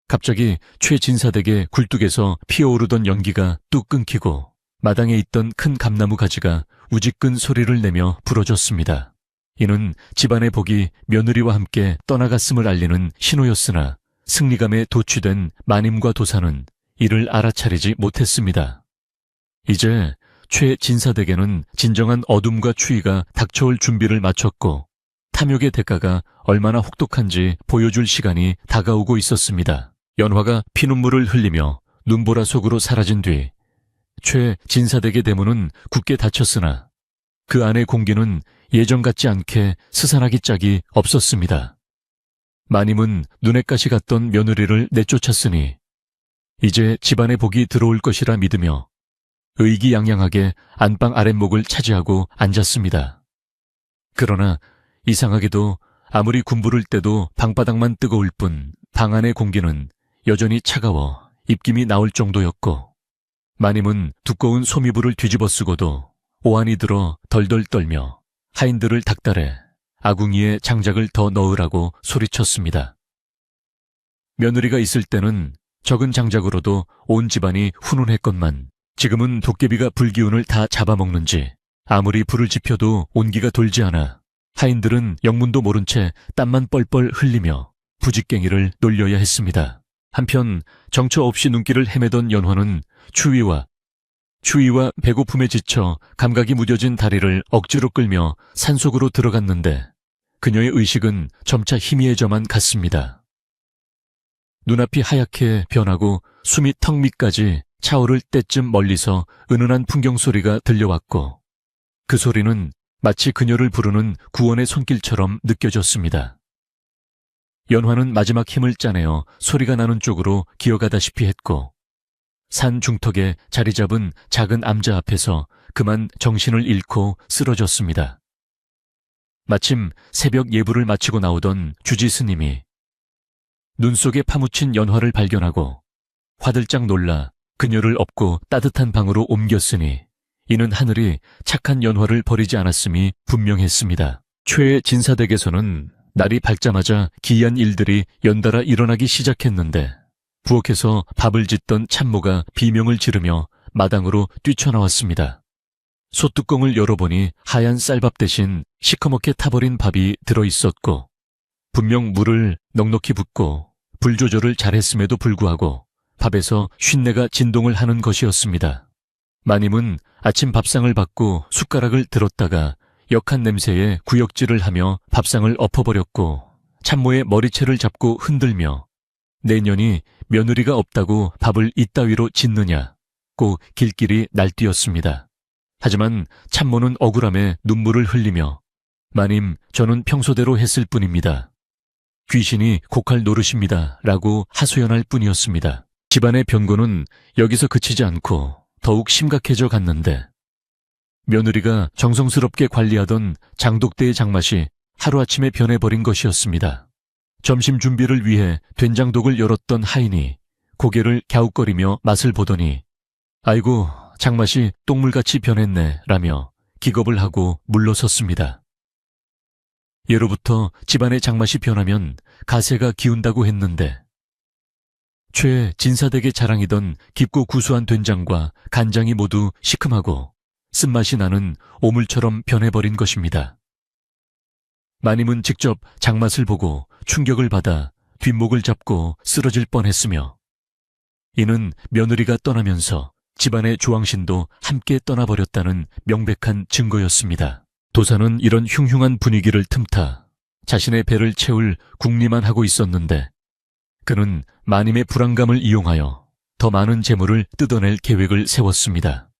Speaker 1: 갑자기 최진사댁의 굴뚝에서 피어오르던 연기가 뚝 끊기고 마당에 있던 큰 감나무 가지가 우지끈 소리를 내며 부러졌습니다. 이는 집안의 복이 며느리와 함께 떠나갔음을 알리는 신호였으나 승리감에 도취된 마님과 도사는 이를 알아차리지 못했습니다. 이제 최 진사댁에는 진정한 어둠과 추위가 닥쳐올 준비를 마쳤고 탐욕의 대가가 얼마나 혹독한지 보여줄 시간이 다가오고 있었습니다. 연화가 피눈물을 흘리며 눈보라 속으로 사라진 뒤 최 진사댁의 대문은 굳게 닫혔으나 그 안의 공기는 예전 같지 않게 스산하기 짝이 없었습니다. 마님은 눈에 가시 갔던 며느리를 내쫓았으니 이제 집안에 복이 들어올 것이라 믿으며 의기양양하게 안방 아랫목을 차지하고 앉았습니다. 그러나 이상하게도 아무리 군부를 때도 방바닥만 뜨거울 뿐 방 안의 공기는 여전히 차가워 입김이 나올 정도였고 마님은 두꺼운 소미불을 뒤집어 쓰고도 오한이 들어 덜덜 떨며 하인들을 닥달해 아궁이에 장작을 더 넣으라고 소리쳤습니다. 며느리가 있을 때는 적은 장작으로도 온 집안이 훈훈했건만 지금은 도깨비가 불기운을 다 잡아먹는지 아무리 불을 지펴도 온기가 돌지 않아 하인들은 영문도 모른 채 땀만 뻘뻘 흘리며 부직갱이를 놀려야 했습니다. 한편 정처 없이 눈길을 헤매던 연화는 추위와 배고픔에 지쳐 감각이 무뎌진 다리를 억지로 끌며 산속으로 들어갔는데 그녀의 의식은 점차 희미해져만 갔습니다. 눈앞이 하얗게 변하고 숨이 턱 밑까지 차오를 때쯤 멀리서 은은한 풍경 소리가 들려왔고 그 소리는 마치 그녀를 부르는 구원의 손길처럼 느껴졌습니다. 연화는 마지막 힘을 짜내어 소리가 나는 쪽으로 기어가다시피 했고 산 중턱에 자리 잡은 작은 암자 앞에서 그만 정신을 잃고 쓰러졌습니다. 마침 새벽 예불을 마치고 나오던 주지 스님이 눈 속에 파묻힌 연화를 발견하고 화들짝 놀라 그녀를 업고 따뜻한 방으로 옮겼으니 이는 하늘이 착한 연화를 버리지 않았음이 분명했습니다. 최 진사댁에서는 날이 밝자마자 기이한 일들이 연달아 일어나기 시작했는데 부엌에서 밥을 짓던 참모가 비명을 지르며 마당으로 뛰쳐나왔습니다. 솥뚜껑을 열어보니 하얀 쌀밥 대신 시커멓게 타버린 밥이 들어있었고 분명 물을 넉넉히 붓고 불 조절을 잘했음에도 불구하고 밥에서 쉰내가 진동을 하는 것이었습니다. 마님은 아침 밥상을 받고 숟가락을 들었다가 역한 냄새에 구역질을 하며 밥상을 엎어버렸고 참모의 머리채를 잡고 흔들며 내년이 며느리가 없다고 밥을 이따위로 짓느냐고 길길이 날뛰었습니다. 하지만 참모는 억울함에 눈물을 흘리며 마님, 저는 평소대로 했을 뿐입니다. 귀신이 곡할 노릇입니다 라고 하소연할 뿐이었습니다. 집안의 변고는 여기서 그치지 않고 더욱 심각해져 갔는데 며느리가 정성스럽게 관리하던 장독대의 장맛이 하루아침에 변해버린 것이었습니다. 점심 준비를 위해 된장독을 열었던 하인이 고개를 갸웃거리며 맛을 보더니 아이고 장맛이 똥물같이 변했네 라며 기겁을 하고 물러섰습니다. 예로부터 집안의 장맛이 변하면 가세가 기운다고 했는데 최 진사댁의 자랑이던 깊고 구수한 된장과 간장이 모두 시큼하고 쓴맛이 나는 오물처럼 변해버린 것입니다. 마님은 직접 장맛을 보고 충격을 받아 뒷목을 잡고 쓰러질 뻔했으며 이는 며느리가 떠나면서 집안의 조왕신도 함께 떠나버렸다는 명백한 증거였습니다. 도사는 이런 흉흉한 분위기를 틈타 자신의 배를 채울 궁리만 하고 있었는데 그는 마님의 불안감을 이용하여 더 많은 재물을 뜯어낼 계획을 세웠습니다.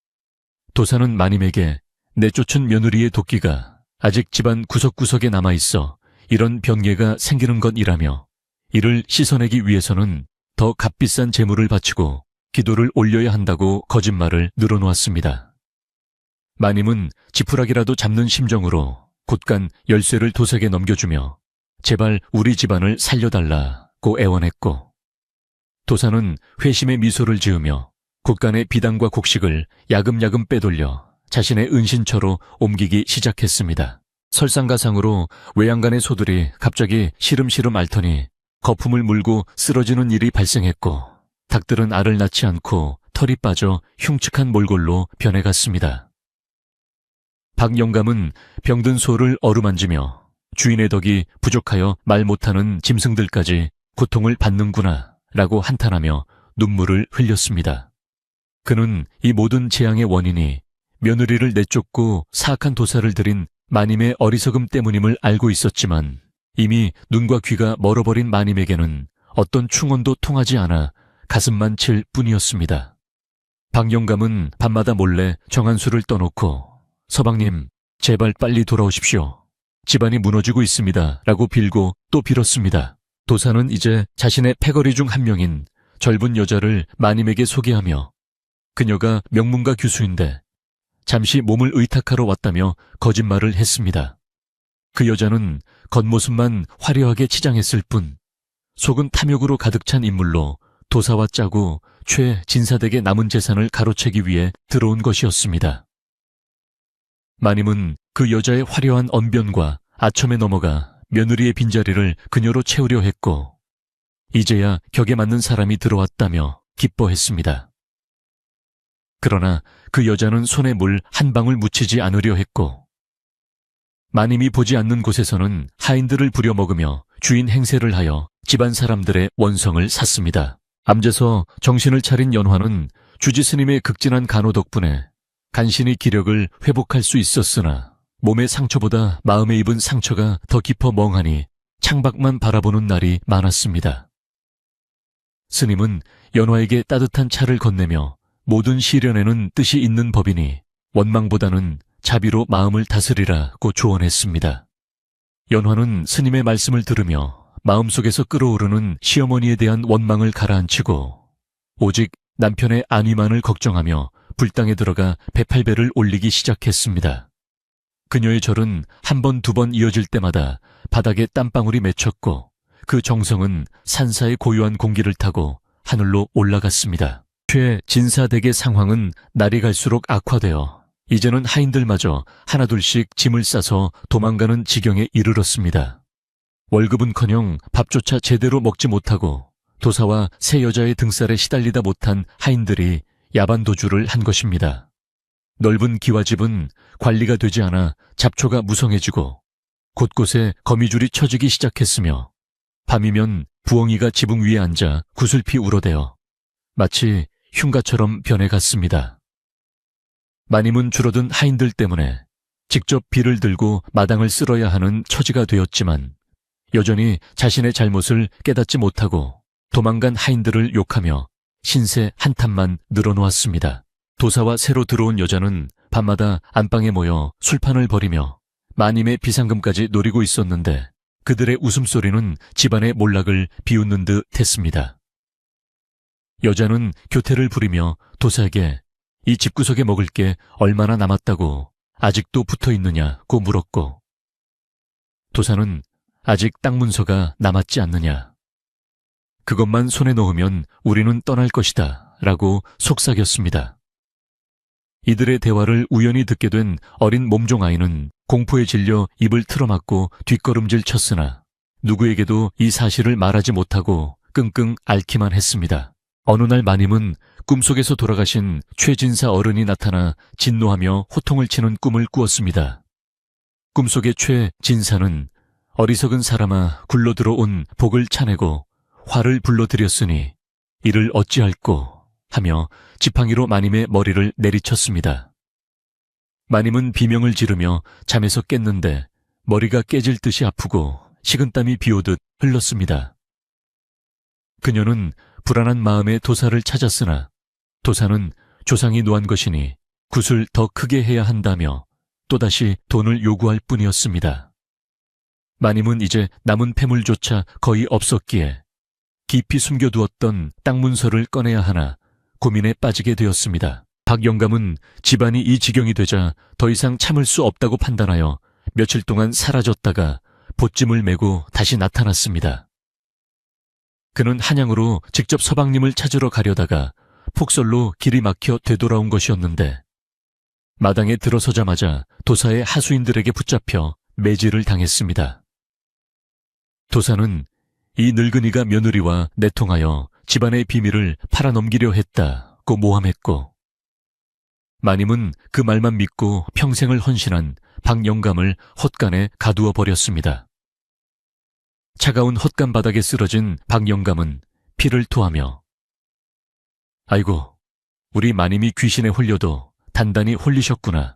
Speaker 1: 도사는 마님에게 내쫓은 며느리의 도끼가 아직 집안 구석구석에 남아있어 이런 변개가 생기는 것이라며 이를 씻어내기 위해서는 더 값비싼 재물을 바치고 기도를 올려야 한다고 거짓말을 늘어놓았습니다. 마님은 지푸라기라도 잡는 심정으로 곧간 열쇠를 도사에게 넘겨주며 제발 우리 집안을 살려달라고 애원했고 도사는 회심의 미소를 지으며 곳간의 비단과 곡식을 야금야금 빼돌려 자신의 은신처로 옮기기 시작했습니다. 설상가상으로 외양간의 소들이 갑자기 시름시름 앓더니 거품을 물고 쓰러지는 일이 발생했고 닭들은 알을 낳지 않고 털이 빠져 흉측한 몰골로 변해갔습니다. 박 영감은 병든 소를 어루만지며 주인의 덕이 부족하여 말 못하는 짐승들까지 고통을 받는구나 라고 한탄하며 눈물을 흘렸습니다. 그는 이 모든 재앙의 원인이 며느리를 내쫓고 사악한 도사를 들인 마님의 어리석음 때문임을 알고 있었지만 이미 눈과 귀가 멀어버린 마님에게는 어떤 충언도 통하지 않아 가슴만 칠 뿐이었습니다. 박 영감은 밤마다 몰래 정한수를 떠놓고 서방님, 제발 빨리 돌아오십시오. 집안이 무너지고 있습니다. 라고 빌고 또 빌었습니다. 도사는 이제 자신의 패거리 중 한 명인 젊은 여자를 마님에게 소개하며 그녀가 명문가 교수인데 잠시 몸을 의탁하러 왔다며 거짓말을 했습니다. 그 여자는 겉모습만 화려하게 치장했을 뿐 속은 탐욕으로 가득 찬 인물로 도사와 짜고 최 진사댁의 남은 재산을 가로채기 위해 들어온 것이었습니다. 마님은 그 여자의 화려한 언변과 아첨에 넘어가 며느리의 빈자리를 그녀로 채우려 했고 이제야 격에 맞는 사람이 들어왔다며 기뻐했습니다. 그러나 그 여자는 손에 물 한 방울 묻히지 않으려 했고 마님이 보지 않는 곳에서는 하인들을 부려먹으며 주인 행세를 하여 집안 사람들의 원성을 샀습니다. 암제서 정신을 차린 연화는 주지스님의 극진한 간호 덕분에 간신히 기력을 회복할 수 있었으나 몸의 상처보다 마음에 입은 상처가 더 깊어 멍하니 창밖만 바라보는 날이 많았습니다. 스님은 연화에게 따뜻한 차를 건네며 모든 시련에는 뜻이 있는 법이니 원망보다는 자비로 마음을 다스리라고 조언했습니다. 연화는 스님의 말씀을 들으며 마음속에서 끓어오르는 시어머니에 대한 원망을 가라앉히고 오직 남편의 안위만을 걱정하며 불당에 들어가 배팔배를 올리기 시작했습니다. 그녀의 절은 한 번, 두 번 이어질 때마다 바닥에 땀방울이 맺혔고 그 정성은 산사의 고요한 공기를 타고 하늘로 올라갔습니다. 최 진사댁의 상황은 날이 갈수록 악화되어 이제는 하인들마저 하나둘씩 짐을 싸서 도망가는 지경에 이르렀습니다. 월급은커녕 밥조차 제대로 먹지 못하고 도사와 새 여자의 등살에 시달리다 못한 하인들이 야반도주를 한 것입니다. 넓은 기와집은 관리가 되지 않아 잡초가 무성해지고 곳곳에 거미줄이 쳐지기 시작했으며 밤이면 부엉이가 지붕 위에 앉아 구슬피 울어대어 마치 흉가처럼 변해갔습니다. 마님은 줄어든 하인들 때문에 직접 비를 들고 마당을 쓸어야 하는 처지가 되었지만 여전히 자신의 잘못을 깨닫지 못하고 도망간 하인들을 욕하며 신세 한탄만 늘어놓았습니다. 도사와 새로 들어온 여자는 밤마다 안방에 모여 술판을 벌이며 마님의 비상금까지 노리고 있었는데 그들의 웃음소리는 집안의 몰락을 비웃는 듯 했습니다. 여자는 교태를 부리며 도사에게 이 집구석에 먹을 게 얼마나 남았다고 아직도 붙어 있느냐고 물었고 도사는 아직 땅 문서가 남았지 않느냐. 그것만 손에 넣으면 우리는 떠날 것이다 라고 속삭였습니다. 이들의 대화를 우연히 듣게 된 어린 몸종 아이는 공포에 질려 입을 틀어막고 뒷걸음질 쳤으나 누구에게도 이 사실을 말하지 못하고 끙끙 앓기만 했습니다. 어느 날 마님은 꿈속에서 돌아가신 최진사 어른이 나타나 진노하며 호통을 치는 꿈을 꾸었습니다. 꿈속의 최진사는 어리석은 사람아 굴러 들어온 복을 차내고 화를 불러들였으니 이를 어찌할꼬 하며 지팡이로 마님의 머리를 내리쳤습니다. 마님은 비명을 지르며 잠에서 깼는데 머리가 깨질 듯이 아프고 식은땀이 비오듯 흘렀습니다. 그녀는 불안한 마음에 도사를 찾았으나 도사는 조상이 노한 것이니 굿을 더 크게 해야 한다며 또다시 돈을 요구할 뿐이었습니다. 마님은 이제 남은 폐물조차 거의 없었기에 깊이 숨겨두었던 땅 문서를 꺼내야 하나 고민에 빠지게 되었습니다. 박 영감은 집안이 이 지경이 되자 더 이상 참을 수 없다고 판단하여 며칠 동안 사라졌다가 보찜을 메고 다시 나타났습니다. 그는 한양으로 직접 서방님을 찾으러 가려다가 폭설로 길이 막혀 되돌아온 것이었는데 마당에 들어서자마자 도사의 하수인들에게 붙잡혀 매질을 당했습니다. 도사는 이 늙은이가 며느리와 내통하여 집안의 비밀을 팔아넘기려 했다고 모함했고 마님은 그 말만 믿고 평생을 헌신한 박 영감을 헛간에 가두어 버렸습니다. 차가운 헛간 바닥에 쓰러진 박 영감은 피를 토하며 아이고, 우리 마님이 귀신에 홀려도 단단히 홀리셨구나.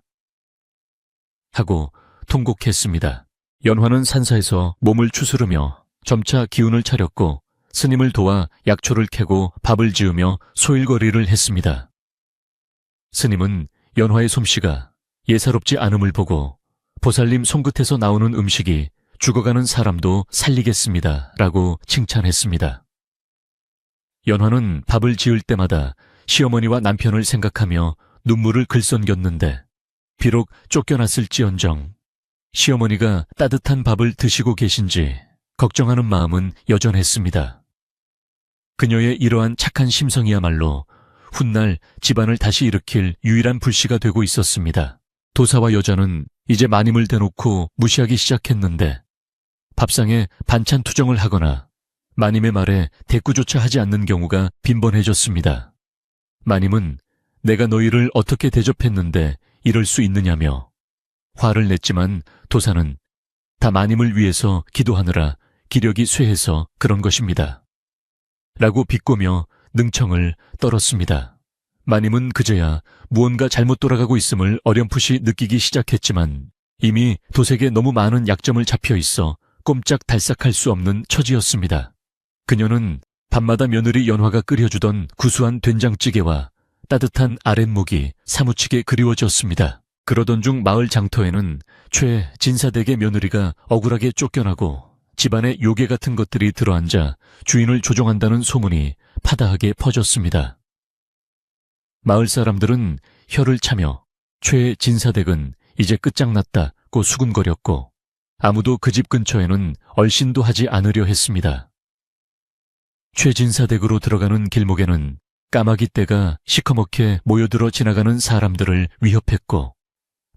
Speaker 1: 하고 통곡했습니다. 연화는 산사에서 몸을 추스르며 점차 기운을 차렸고 스님을 도와 약초를 캐고 밥을 지으며 소일거리를 했습니다. 스님은 연화의 솜씨가 예사롭지 않음을 보고 보살님 손끝에서 나오는 음식이 죽어가는 사람도 살리겠습니다 라고 칭찬했습니다. 연화는 밥을 지을 때마다 시어머니와 남편을 생각하며 눈물을 글썽겼는데 비록 쫓겨났을지언정 시어머니가 따뜻한 밥을 드시고 계신지 걱정하는 마음은 여전했습니다. 그녀의 이러한 착한 심성이야말로 훗날 집안을 다시 일으킬 유일한 불씨가 되고 있었습니다. 도사와 여자는 이제 마님을 대놓고 무시하기 시작했는데 밥상에 반찬 투정을 하거나 마님의 말에 대꾸조차 하지 않는 경우가 빈번해졌습니다. 마님은 내가 너희를 어떻게 대접했는데 이럴 수 있느냐며 화를 냈지만 도사는 다 마님을 위해서 기도하느라 기력이 쇠해서 그런 것입니다. 라고 비꼬며 능청을 떨었습니다. 마님은 그제야 무언가 잘못 돌아가고 있음을 어렴풋이 느끼기 시작했지만 이미 도색에 너무 많은 약점을 잡혀 있어 꼼짝달싹할 수 없는 처지였습니다. 그녀는 밤마다 며느리 연화가 끓여주던 구수한 된장찌개와 따뜻한 아랫목이 사무치게 그리워졌습니다. 그러던 중 마을 장터에는 최 진사댁의 며느리가 억울하게 쫓겨나고 집안에 요괴 같은 것들이 들어앉아 주인을 조종한다는 소문이 파다하게 퍼졌습니다. 마을 사람들은 혀를 차며 최 진사댁은 이제 끝장났다고 수군거렸고 아무도 그 집 근처에는 얼씬도 하지 않으려 했습니다. 최 진사댁으로 들어가는 길목에는 까마귀 떼가 시커멓게 모여들어 지나가는 사람들을 위협했고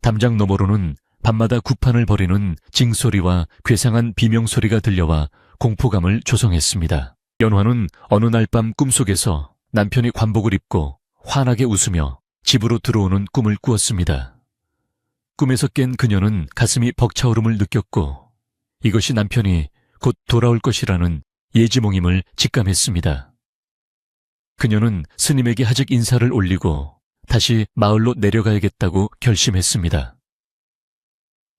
Speaker 1: 담장 너머로는 밤마다 구판을 벌이는 징소리와 괴상한 비명소리가 들려와 공포감을 조성했습니다. 연화는 어느 날 밤 꿈속에서 남편이 관복을 입고 환하게 웃으며 집으로 들어오는 꿈을 꾸었습니다. 꿈에서 깬 그녀는 가슴이 벅차오름을 느꼈고 이것이 남편이 곧 돌아올 것이라는 예지몽임을 직감했습니다. 그녀는 스님에게 하직 인사를 올리고 다시 마을로 내려가야겠다고 결심했습니다.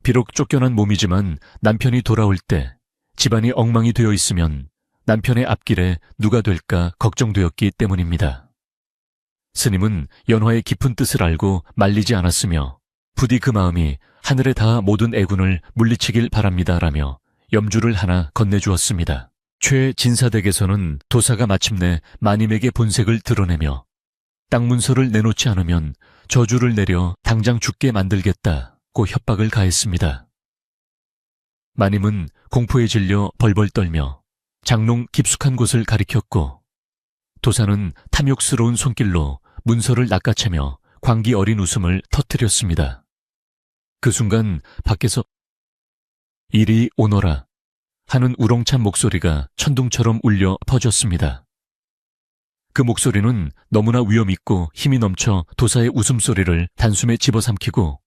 Speaker 1: 비록 쫓겨난 몸이지만 남편이 돌아올 때 집안이 엉망이 되어 있으면 남편의 앞길에 누가 될까 걱정되었기 때문입니다. 스님은 연화의 깊은 뜻을 알고 말리지 않았으며 부디 그 마음이 하늘에 닿아 모든 애군을 물리치길 바랍니다라며 염주를 하나 건네주었습니다. 최 진사댁에서는 도사가 마침내 마님에게 본색을 드러내며 땅 문서를 내놓지 않으면 저주를 내려 당장 죽게 만들겠다고 협박을 가했습니다. 마님은 공포에 질려 벌벌 떨며 장롱 깊숙한 곳을 가리켰고 도사는 탐욕스러운 손길로 문서를 낚아채며 광기 어린 웃음을 터뜨렸습니다. 그 순간 밖에서 이리 오너라 하는 우렁찬 목소리가 천둥처럼 울려 퍼졌습니다. 그 목소리는 너무나 위엄있고 힘이 넘쳐 도사의 웃음소리를 단숨에 집어삼키고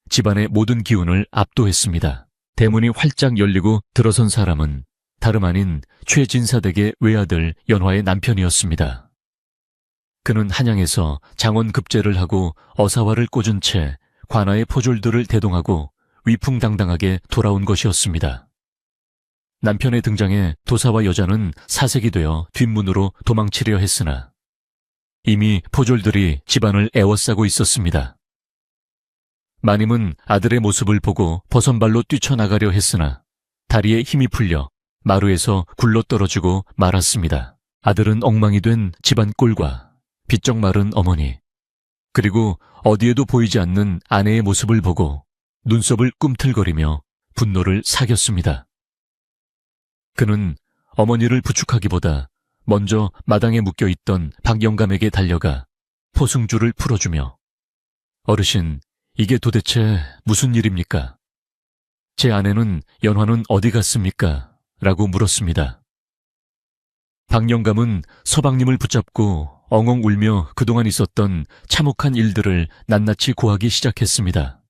Speaker 1: 집안의 모든 기운을 압도했습니다. 대문이 활짝 열리고 들어선 사람은 다름 아닌 최진사댁의 외아들 연화의 남편이었습니다. 그는 한양에서 장원급제를 하고 어사화를 꽂은 채 관아의 포졸들을 대동하고 위풍당당하게 돌아온 것이었습니다. 남편의 등장에 도사와 여자는 사색이 되어 뒷문으로 도망치려 했으나 이미 포졸들이 집안을 에워싸고 있었습니다. 마님은 아들의 모습을 보고 버선발로 뛰쳐나가려 했으나 다리에 힘이 풀려 마루에서 굴러떨어지고 말았습니다. 아들은 엉망이 된 집안 꼴과 비쩍 마른 어머니 그리고 어디에도 보이지 않는 아내의 모습을 보고 눈썹을 꿈틀거리며 분노를 사겼습니다. 그는 어머니를 부축하기보다 먼저 마당에 묶여있던 박영감에게 달려가 포승줄을 풀어주며 어르신, 이게 도대체 무슨 일입니까? 제 아내는 연화는 어디 갔습니까? 라고 물었습니다. 박영감은 서방님을 붙잡고 엉엉 울며 그동안 있었던 참혹한 일들을 낱낱이 고하기 시작했습니다.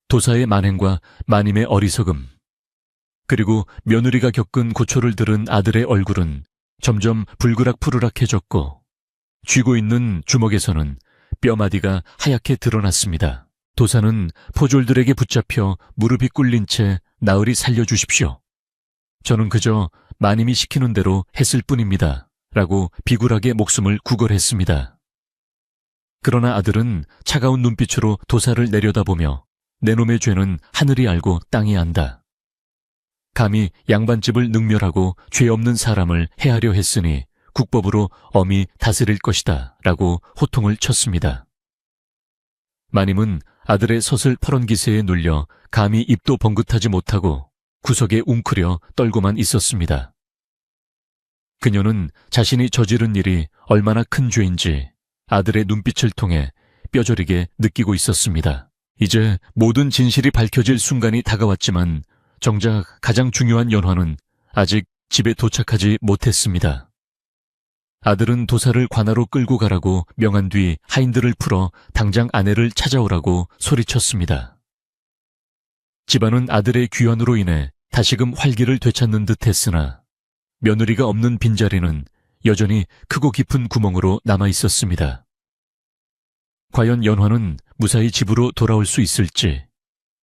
Speaker 1: 도사의 만행과 마님의 어리석음, 그리고 며느리가 겪은 고초를 들은 아들의 얼굴은 점점 불그락푸르락해졌고 쥐고 있는 주먹에서는 뼈마디가 하얗게 드러났습니다. 도사는 포졸들에게 붙잡혀 무릎이 꿇린 채 나으리 살려주십시오. 저는 그저 마님이 시키는 대로 했을 뿐입니다. 라고 비굴하게 목숨을 구걸했습니다. 그러나 아들은 차가운 눈빛으로 도사를 내려다보며 내 놈의 죄는 하늘이 알고 땅이 안다. 감히 양반집을 능멸하고 죄 없는 사람을 해하려 했으니 국법으로 엄히 다스릴 것이다. 라고 호통을 쳤습니다. 마님은 아들의 서슬퍼런 기세에 눌려 감히 입도 번긋하지 못하고 구석에 웅크려 떨고만 있었습니다. 그녀는 자신이 저지른 일이 얼마나 큰 죄인지 아들의 눈빛을 통해 뼈저리게 느끼고 있었습니다. 이제 모든 진실이 밝혀질 순간이 다가왔지만 정작 가장 중요한 연화는 아직 집에 도착하지 못했습니다. 아들은 도사를 관하로 끌고 가라고 명한 뒤 하인들을 풀어 당장 아내를 찾아오라고 소리쳤습니다. 집안은 아들의 귀환으로 인해 다시금 활기를 되찾는 듯 했으나 며느리가 없는 빈자리는 여전히 크고 깊은 구멍으로 남아 있었습니다. 과연 연화는 무사히 집으로 돌아올 수 있을지,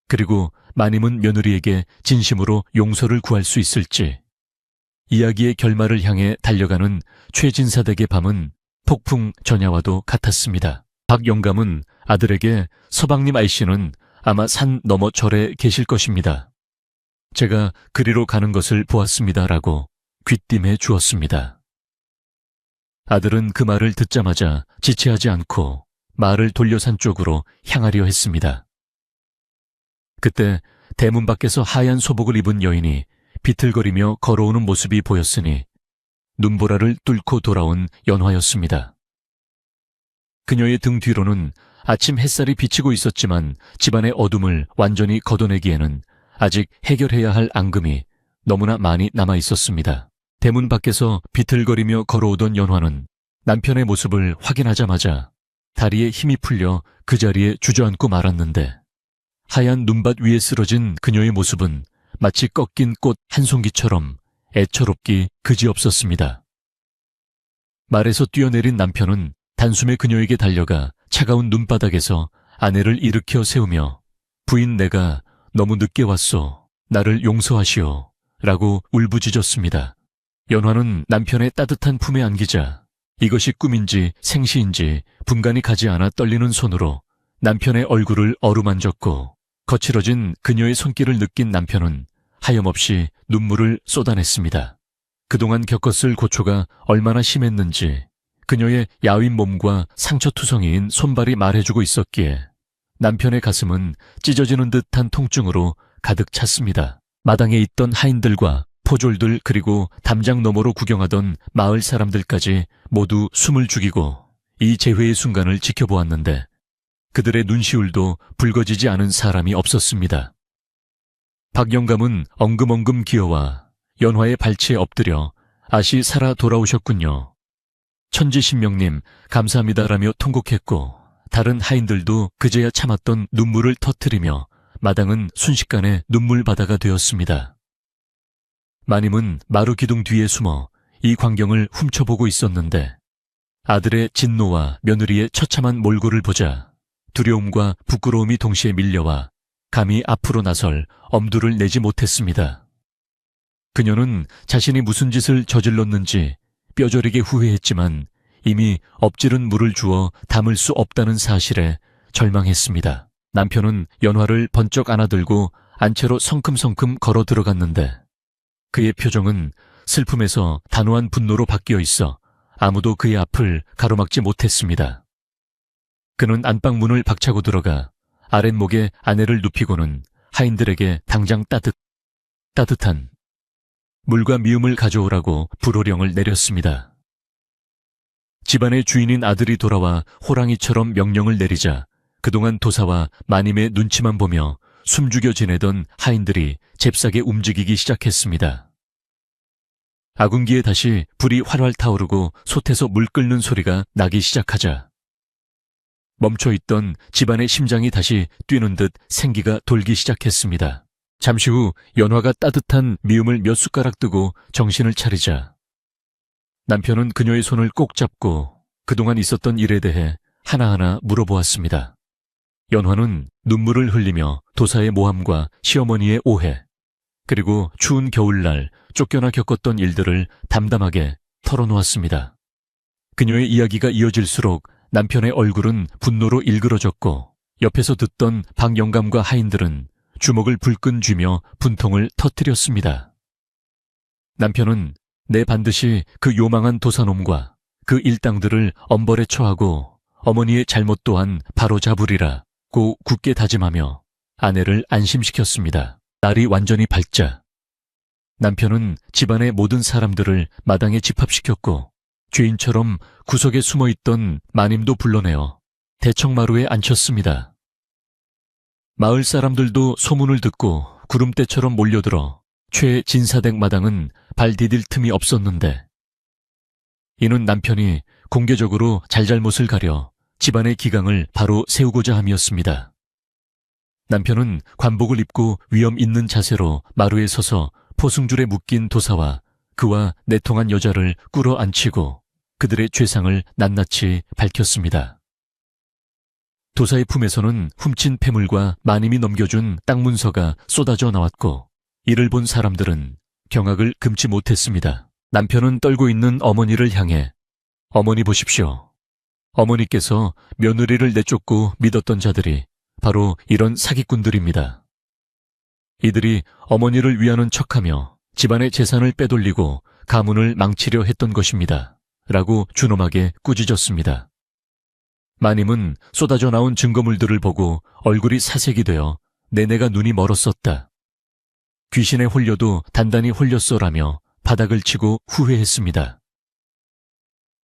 Speaker 1: 그리고 마님은 며느리에게 진심으로 용서를 구할 수 있을지, 이야기의 결말을 향해 달려가는 최진사댁의 밤은 폭풍 전야와도 같았습니다. 박 영감은 아들에게 서방님 아이씨는 아마 산 너머 절에 계실 것입니다. 제가 그리로 가는 것을 보았습니다라고 귀띔해 주었습니다. 아들은 그 말을 듣자마자 지체하지 않고 말을 돌려 산 쪽으로 향하려 했습니다. 그때 대문 밖에서 하얀 소복을 입은 여인이 비틀거리며 걸어오는 모습이 보였으니 눈보라를 뚫고 돌아온 연화였습니다. 그녀의 등 뒤로는 아침 햇살이 비치고 있었지만 집안의 어둠을 완전히 걷어내기에는 아직 해결해야 할 앙금이 너무나 많이 남아 있었습니다. 대문 밖에서 비틀거리며 걸어오던 연화는 남편의 모습을 확인하자마자 다리에 힘이 풀려 그 자리에 주저앉고 말았는데 하얀 눈밭 위에 쓰러진 그녀의 모습은 마치 꺾인 꽃 한 송기처럼 애처롭기 그지없었습니다. 말에서 뛰어내린 남편은 단숨에 그녀에게 달려가 차가운 눈바닥에서 아내를 일으켜 세우며 부인 내가 너무 늦게 왔소. 나를 용서하시오. 라고 울부짖었습니다. 연화는 남편의 따뜻한 품에 안기자 이것이 꿈인지 생시인지 분간이 가지 않아 떨리는 손으로 남편의 얼굴을 어루만졌고 거칠어진 그녀의 손길을 느낀 남편은 하염없이 눈물을 쏟아냈습니다. 그동안 겪었을 고초가 얼마나 심했는지 그녀의 야윈 몸과 상처투성이인 손발이 말해주고 있었기에 남편의 가슴은 찢어지는 듯한 통증으로 가득 찼습니다. 마당에 있던 하인들과 포졸들 그리고 담장 너머로 구경하던 마을 사람들까지 모두 숨을 죽이고 이 재회의 순간을 지켜보았는데 그들의 눈시울도 붉어지지 않은 사람이 없었습니다. 박 영감은 엉금엉금 기어와 연화의 발치에 엎드려 아시 살아 돌아오셨군요. 천지신명님 감사합니다라며 통곡했고 다른 하인들도 그제야 참았던 눈물을 터뜨리며 마당은 순식간에 눈물바다가 되었습니다. 마님은 마루 기둥 뒤에 숨어 이 광경을 훔쳐보고 있었는데 아들의 진노와 며느리의 처참한 몰골을 보자 두려움과 부끄러움이 동시에 밀려와 감히 앞으로 나설 엄두를 내지 못했습니다. 그녀는 자신이 무슨 짓을 저질렀는지 뼈저리게 후회했지만 이미 엎질은 물을 주어 담을 수 없다는 사실에 절망했습니다. 남편은 연화를 번쩍 안아들고 안채로 성큼성큼 걸어 들어갔는데 그의 표정은 슬픔에서 단호한 분노로 바뀌어 있어 아무도 그의 앞을 가로막지 못했습니다. 그는 안방문을 박차고 들어가 아랫목에 아내를 눕히고는 하인들에게 당장 따뜻한 물과 미음을 가져오라고 불호령을 내렸습니다. 집안의 주인인 아들이 돌아와 호랑이처럼 명령을 내리자 그동안 도사와 마님의 눈치만 보며 숨죽여 지내던 하인들이 잽싸게 움직이기 시작했습니다. 아궁기에 다시 불이 활활 타오르고 솥에서 물 끓는 소리가 나기 시작하자 멈춰있던 집안의 심장이 다시 뛰는 듯 생기가 돌기 시작했습니다. 잠시 후 연화가 따뜻한 미음을 몇 숟가락 뜨고 정신을 차리자 남편은 그녀의 손을 꼭 잡고 그동안 있었던 일에 대해 하나하나 물어보았습니다. 연화는 눈물을 흘리며 도사의 모함과 시어머니의 오해, 그리고 추운 겨울날 쫓겨나 겪었던 일들을 담담하게 털어놓았습니다. 그녀의 이야기가 이어질수록 남편의 얼굴은 분노로 일그러졌고 옆에서 듣던 박영감과 하인들은 주먹을 불끈 쥐며 분통을 터뜨렸습니다. 남편은 내 반드시 그 요망한 도사놈과 그 일당들을 엄벌에 처하고 어머니의 잘못 또한 바로잡으리라고 굳게 다짐하며 아내를 안심시켰습니다. 날이 완전히 밝자 남편은 집안의 모든 사람들을 마당에 집합시켰고 죄인처럼 구석에 숨어있던 마님도 불러내어 대청마루에 앉혔습니다. 마을 사람들도 소문을 듣고 구름대처럼 몰려들어 최진사댁 마당은 발 디딜 틈이 없었는데 이는 남편이 공개적으로 잘잘못을 가려 집안의 기강을 바로 세우고자 함이었습니다. 남편은 관복을 입고 위엄 있는 자세로 마루에 서서 포승줄에 묶인 도사와 그와 내통한 여자를 꿇어앉히고 그들의 죄상을 낱낱이 밝혔습니다. 도사의 품에서는 훔친 폐물과 마님이 넘겨준 땅 문서가 쏟아져 나왔고 이를 본 사람들은 경악을 금치 못했습니다. 남편은 떨고 있는 어머니를 향해 어머니 보십시오. 어머니께서 며느리를 내쫓고 믿었던 자들이 바로 이런 사기꾼들입니다. 이들이 어머니를 위하는 척하며 집안의 재산을 빼돌리고 가문을 망치려 했던 것입니다. 라고 준엄하게 꾸짖었습니다. 마님은 쏟아져 나온 증거물들을 보고 얼굴이 사색이 되어 내내가 눈이 멀었었다. 귀신에 홀려도 단단히 홀렸어라며 바닥을 치고 후회했습니다.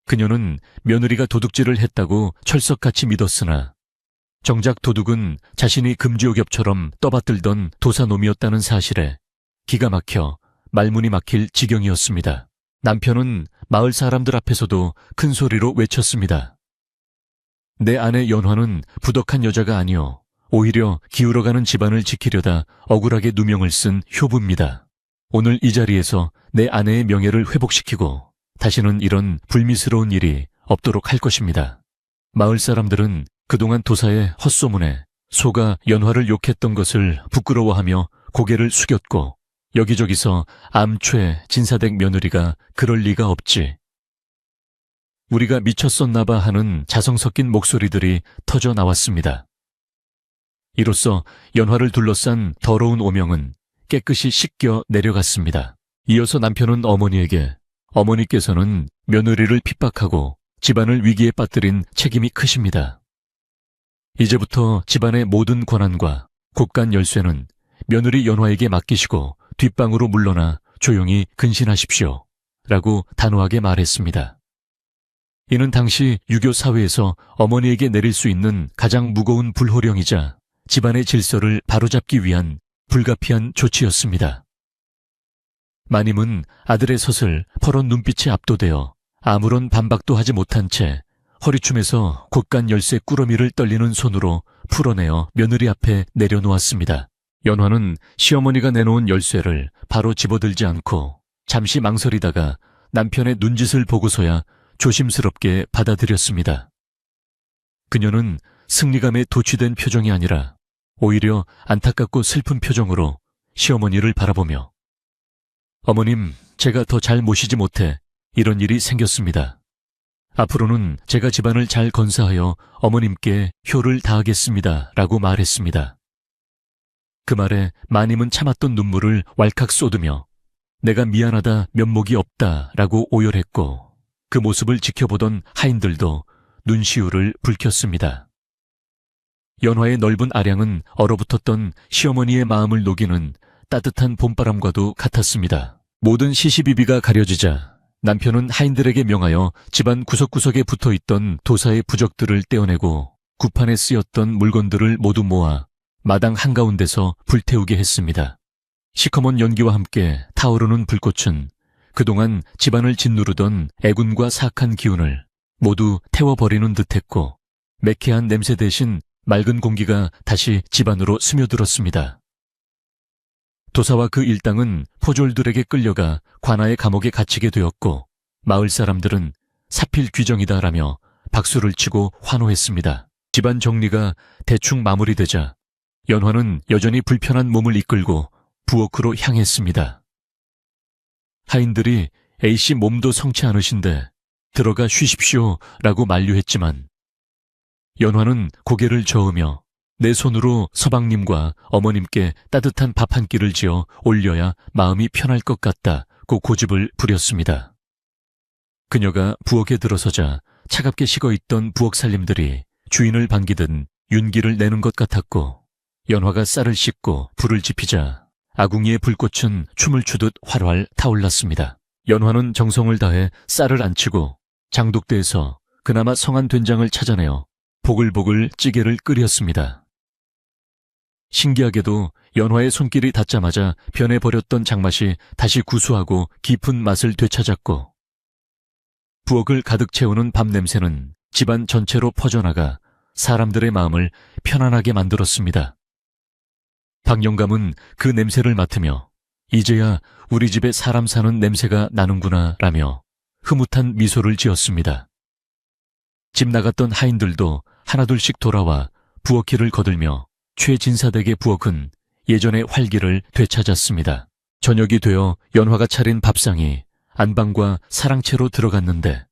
Speaker 1: 그녀는 며느리가 도둑질을 했다고 철석같이 믿었으나 정작 도둑은 자신이 금지옥엽처럼 떠받들던 도사놈이었다는 사실에 기가 막혀 말문이 막힐 지경이었습니다. 남편은 마을 사람들 앞에서도 큰 소리로 외쳤습니다. 내 아내 연화는 부덕한 여자가 아니오. 오히려 기울어가는 집안을 지키려다 억울하게 누명을 쓴 효부입니다. 오늘 이 자리에서 내 아내의 명예를 회복시키고 다시는 이런 불미스러운 일이 없도록 할 것입니다. 마을 사람들은 그동안 도사의 헛소문에 소가 연화를 욕했던 것을 부끄러워하며 고개를 숙였고 여기저기서 암최 진사댁 며느리가 그럴 리가 없지. 우리가 미쳤었나봐 하는 자성 섞인 목소리들이 터져 나왔습니다. 이로써 연화를 둘러싼 더러운 오명은 깨끗이 씻겨 내려갔습니다. 이어서 남편은 어머니에게 어머니께서는 며느리를 핍박하고 집안을 위기에 빠뜨린 책임이 크십니다. 이제부터 집안의 모든 권한과 곳간 열쇠는 며느리 연화에게 맡기시고 뒷방으로 물러나 조용히 근신하십시오. 라고 단호하게 말했습니다. 이는 당시 유교 사회에서 어머니에게 내릴 수 있는 가장 무거운 불호령이자 집안의 질서를 바로잡기 위한 불가피한 조치였습니다. 마님은 아들의 서슬 퍼런 눈빛에 압도되어 아무런 반박도 하지 못한 채 허리춤에서 곳간 열쇠 꾸러미를 떨리는 손으로 풀어내어 며느리 앞에 내려놓았습니다. 연화는 시어머니가 내놓은 열쇠를 바로 집어들지 않고 잠시 망설이다가 남편의 눈짓을 보고서야 조심스럽게 받아들였습니다. 그녀는 승리감에 도취된 표정이 아니라 오히려 안타깝고 슬픈 표정으로 시어머니를 바라보며 어머님, 제가 더 잘 모시지 못해 이런 일이 생겼습니다. 앞으로는 제가 집안을 잘 건사하여 어머님께 효를 다하겠습니다. 라고 말했습니다. 그 말에 마님은 참았던 눈물을 왈칵 쏟으며 내가 미안하다 면목이 없다 라고 오열했고 그 모습을 지켜보던 하인들도 눈시울을 붉혔습니다. 연화의 넓은 아량은 얼어붙었던 시어머니의 마음을 녹이는 따뜻한 봄바람과도 같았습니다. 모든 시시비비가 가려지자 남편은 하인들에게 명하여 집안 구석구석에 붙어있던 도사의 부적들을 떼어내고 구판에 쓰였던 물건들을 모두 모아 마당 한가운데서 불태우게 했습니다. 시커먼 연기와 함께 타오르는 불꽃은 그동안 집안을 짓누르던 애군과 사악한 기운을 모두 태워버리는 듯했고 매캐한 냄새 대신 맑은 공기가 다시 집안으로 스며들었습니다. 도사와 그 일당은 포졸들에게 끌려가 관아의 감옥에 갇히게 되었고 마을 사람들은 사필 규정이다라며 박수를 치고 환호했습니다. 집안 정리가 대충 마무리되자 연화는 여전히 불편한 몸을 이끌고 부엌으로 향했습니다. 하인들이 A씨 몸도 성치 않으신데 들어가 쉬십시오 라고 만류했지만 연화는 고개를 저으며 내 손으로 서방님과 어머님께 따뜻한 밥 한 끼를 지어 올려야 마음이 편할 것 같다고 고집을 부렸습니다. 그녀가 부엌에 들어서자 차갑게 식어있던 부엌 살림들이 주인을 반기듯 윤기를 내는 것 같았고 연화가 쌀을 씻고 불을 지피자 아궁이의 불꽃은 춤을 추듯 활활 타올랐습니다. 연화는 정성을 다해 쌀을 안 치고 장독대에서 그나마 성한 된장을 찾아내어 보글보글 찌개를 끓였습니다. 신기하게도 연화의 손길이 닿자마자 변해버렸던 장맛이 다시 구수하고 깊은 맛을 되찾았고 부엌을 가득 채우는 밥 냄새는 집안 전체로 퍼져나가 사람들의 마음을 편안하게 만들었습니다. 박 영감은 그 냄새를 맡으며 이제야 우리 집에 사람 사는 냄새가 나는구나 라며 흐뭇한 미소를 지었습니다. 집 나갔던 하인들도 하나둘씩 돌아와 부엌길을 거들며 최진사댁의 부엌은 예전의 활기를 되찾았습니다. 저녁이 되어 연화가 차린 밥상이 안방과 사랑채로 들어갔는데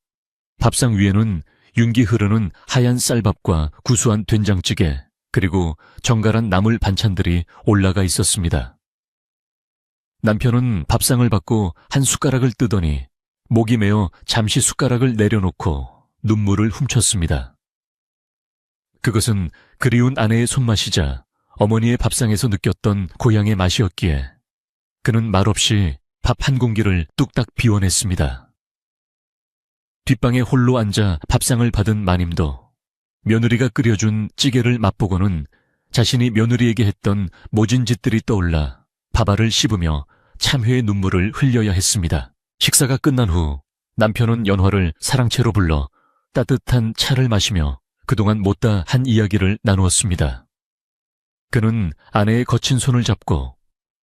Speaker 1: 밥상 위에는 윤기 흐르는 하얀 쌀밥과 구수한 된장찌개 그리고 정갈한 나물 반찬들이 올라가 있었습니다. 남편은 밥상을 받고 한 숟가락을 뜨더니 목이 메어 잠시 숟가락을 내려놓고 눈물을 훔쳤습니다. 그것은 그리운 아내의 손맛이자 어머니의 밥상에서 느꼈던 고향의 맛이었기에 그는 말없이 밥 한 공기를 뚝딱 비워냈습니다. 뒷방에 홀로 앉아 밥상을 받은 마님도 며느리가 끓여준 찌개를 맛보고는 자신이 며느리에게 했던 모진 짓들이 떠올라 밥알을 씹으며 참회의 눈물을 흘려야 했습니다. 식사가 끝난 후 남편은 연화를 사랑채로 불러 따뜻한 차를 마시며 그동안 못다 한 이야기를 나누었습니다. 그는 아내의 거친 손을 잡고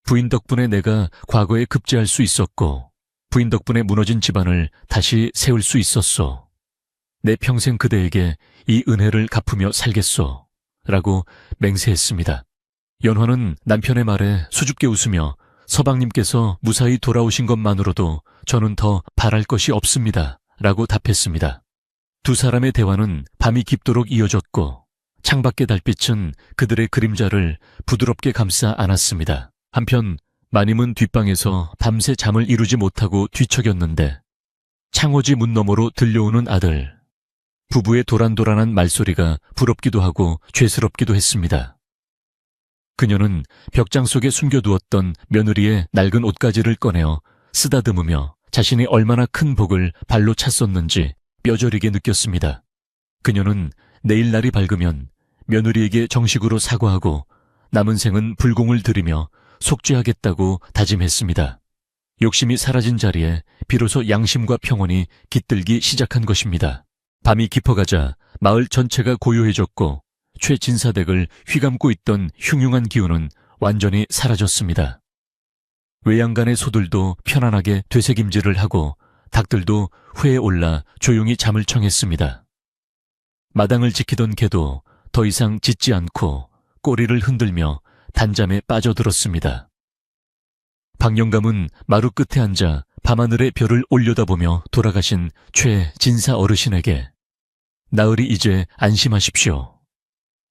Speaker 1: 부인 덕분에 내가 과거에 급제할 수 있었고 부인 덕분에 무너진 집안을 다시 세울 수 있었소. 내 평생 그대에게 이 은혜를 갚으며 살겠소. 라고 맹세했습니다. 연화는 남편의 말에 수줍게 웃으며 서방님께서 무사히 돌아오신 것만으로도 저는 더 바랄 것이 없습니다. 라고 답했습니다. 두 사람의 대화는 밤이 깊도록 이어졌고 창밖의 달빛은 그들의 그림자를 부드럽게 감싸 안았습니다. 한편 마님은 뒷방에서 밤새 잠을 이루지 못하고 뒤척였는데 창호지 문 너머로 들려오는 아들, 부부의 도란도란한 말소리가 부럽기도 하고 죄스럽기도 했습니다. 그녀는 벽장 속에 숨겨두었던 며느리의 낡은 옷가지를 꺼내어 쓰다듬으며 자신이 얼마나 큰 복을 발로 찼었는지 뼈저리게 느꼈습니다. 그녀는 내일 날이 밝으면 며느리에게 정식으로 사과하고 남은 생은 불공을 들이며 속죄하겠다고 다짐했습니다. 욕심이 사라진 자리에 비로소 양심과 평온이 깃들기 시작한 것입니다. 밤이 깊어가자 마을 전체가 고요해졌고 최진사댁을 휘감고 있던 흉흉한 기운은 완전히 사라졌습니다. 외양간의 소들도 편안하게 되새김질을 하고 닭들도 회에 올라 조용히 잠을 청했습니다. 마당을 지키던 개도 더 이상 짖지 않고 꼬리를 흔들며 단잠에 빠져들었습니다. 박 영감은 마루 끝에 앉아 밤하늘의 별을 올려다보며 돌아가신 최진사 어르신에게 나으리 이제 안심하십시오.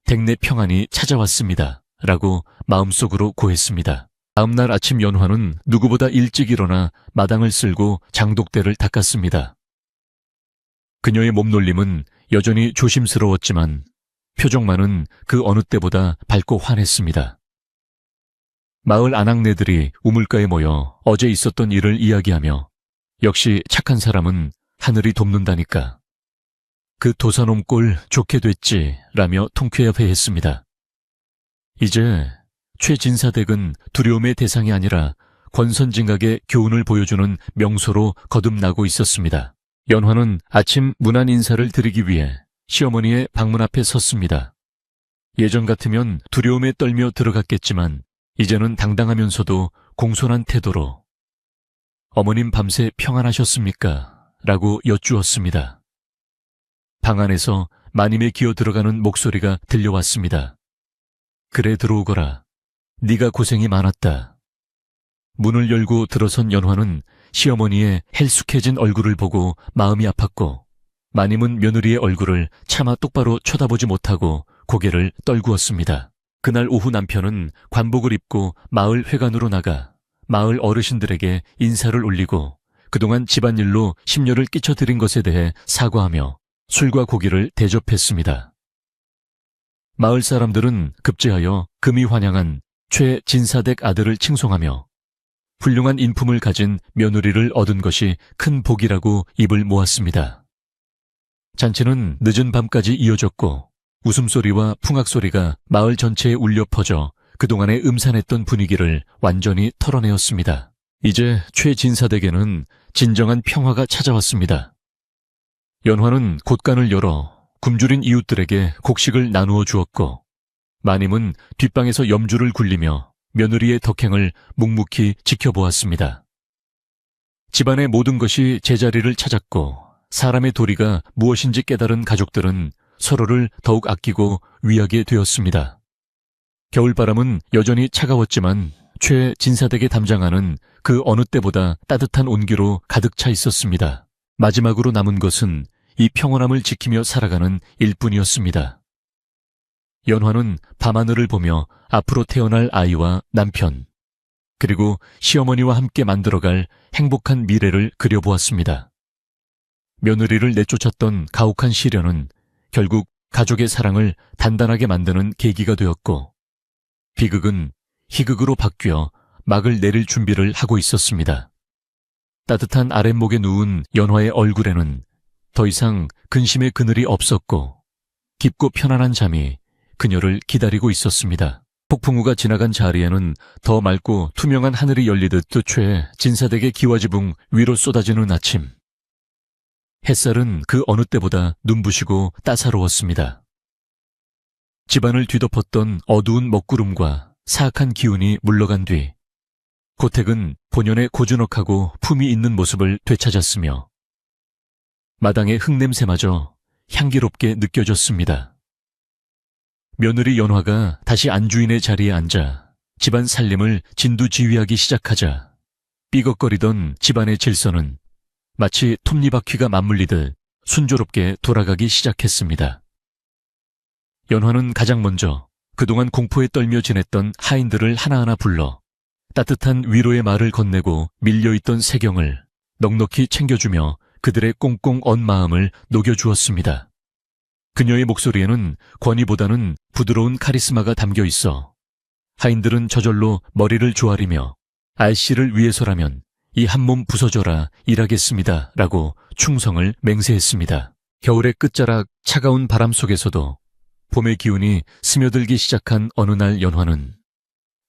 Speaker 1: 댁내 평안이 찾아왔습니다. 라고 마음속으로 고했습니다. 다음날 아침 연화는 누구보다 일찍 일어나 마당을 쓸고 장독대를 닦았습니다. 그녀의 몸놀림은 여전히 조심스러웠지만 표정만은 그 어느 때보다 밝고 환했습니다. 마을 아낙네들이 우물가에 모여 어제 있었던 일을 이야기하며 역시 착한 사람은 하늘이 돕는다니까. 그 도사놈 꼴 좋게 됐지 라며 통쾌해했습니다. 이제 최진사댁은 두려움의 대상이 아니라 권선징악의 교훈을 보여주는 명소로 거듭나고 있었습니다. 연화는 아침 문안 인사를 드리기 위해 시어머니의 방문 앞에 섰습니다. 예전 같으면 두려움에 떨며 들어갔겠지만 이제는 당당하면서도 공손한 태도로 어머님 밤새 평안하셨습니까? 라고 여쭈었습니다. 방 안에서 마님에 기어 들어가는 목소리가 들려왔습니다. 그래 들어오거라. 네가 고생이 많았다. 문을 열고 들어선 연화는 시어머니의 헬쑥해진 얼굴을 보고 마음이 아팠고 마님은 며느리의 얼굴을 차마 똑바로 쳐다보지 못하고 고개를 떨구었습니다. 그날 오후 남편은 관복을 입고 마을 회관으로 나가 마을 어르신들에게 인사를 올리고 그동안 집안일로 심려를 끼쳐드린 것에 대해 사과하며 술과 고기를 대접했습니다. 마을 사람들은 급제하여 금이 환영한 최진사댁 아들을 칭송하며 훌륭한 인품을 가진 며느리를 얻은 것이 큰 복이라고 입을 모았습니다. 잔치는 늦은 밤까지 이어졌고 웃음소리와 풍악소리가 마을 전체에 울려 퍼져 그동안에 음산했던 분위기를 완전히 털어내었습니다. 이제 최진사댁에는 진정한 평화가 찾아왔습니다. 연화는 곳간을 열어 굶주린 이웃들에게 곡식을 나누어 주었고 마님은 뒷방에서 염주를 굴리며 며느리의 덕행을 묵묵히 지켜보았습니다. 집안의 모든 것이 제자리를 찾았고 사람의 도리가 무엇인지 깨달은 가족들은 서로를 더욱 아끼고 위하게 되었습니다. 겨울바람은 여전히 차가웠지만 최진사댁의 담장안은 그 어느 때보다 따뜻한 온기로 가득 차 있었습니다. 마지막으로 남은 것은 이 평온함을 지키며 살아가는 일뿐이었습니다. 연화는 밤하늘을 보며 앞으로 태어날 아이와 남편, 그리고 시어머니와 함께 만들어갈 행복한 미래를 그려보았습니다. 며느리를 내쫓았던 가혹한 시련은 결국 가족의 사랑을 단단하게 만드는 계기가 되었고 비극은 희극으로 바뀌어 막을 내릴 준비를 하고 있었습니다. 따뜻한 아랫목에 누운 연화의 얼굴에는 더 이상 근심의 그늘이 없었고 깊고 편안한 잠이 그녀를 기다리고 있었습니다. 폭풍우가 지나간 자리에는 더 맑고 투명한 하늘이 열리듯 최진사댁의 기와지붕 위로 쏟아지는 아침. 햇살은 그 어느 때보다 눈부시고 따사로웠습니다. 집안을 뒤덮었던 어두운 먹구름과 사악한 기운이 물러간 뒤 고택은 본연의 고즈넉하고 품이 있는 모습을 되찾았으며 마당의 흙냄새마저 향기롭게 느껴졌습니다. 며느리 연화가 다시 안주인의 자리에 앉아 집안 살림을 진두지휘하기 시작하자 삐걱거리던 집안의 질서는 마치 톱니바퀴가 맞물리듯 순조롭게 돌아가기 시작했습니다. 연화는 가장 먼저 그동안 공포에 떨며 지냈던 하인들을 하나하나 불러 따뜻한 위로의 말을 건네고 밀려있던 세경을 넉넉히 챙겨주며 그들의 꽁꽁 언 마음을 녹여주었습니다. 그녀의 목소리에는 권위보다는 부드러운 카리스마가 담겨 있어 하인들은 저절로 머리를 조아리며 알씨를 위해서라면 이 한 몸 부서져라 일하겠습니다 라고 충성을 맹세했습니다. 겨울의 끝자락 차가운 바람 속에서도 봄의 기운이 스며들기 시작한 어느 날 연화는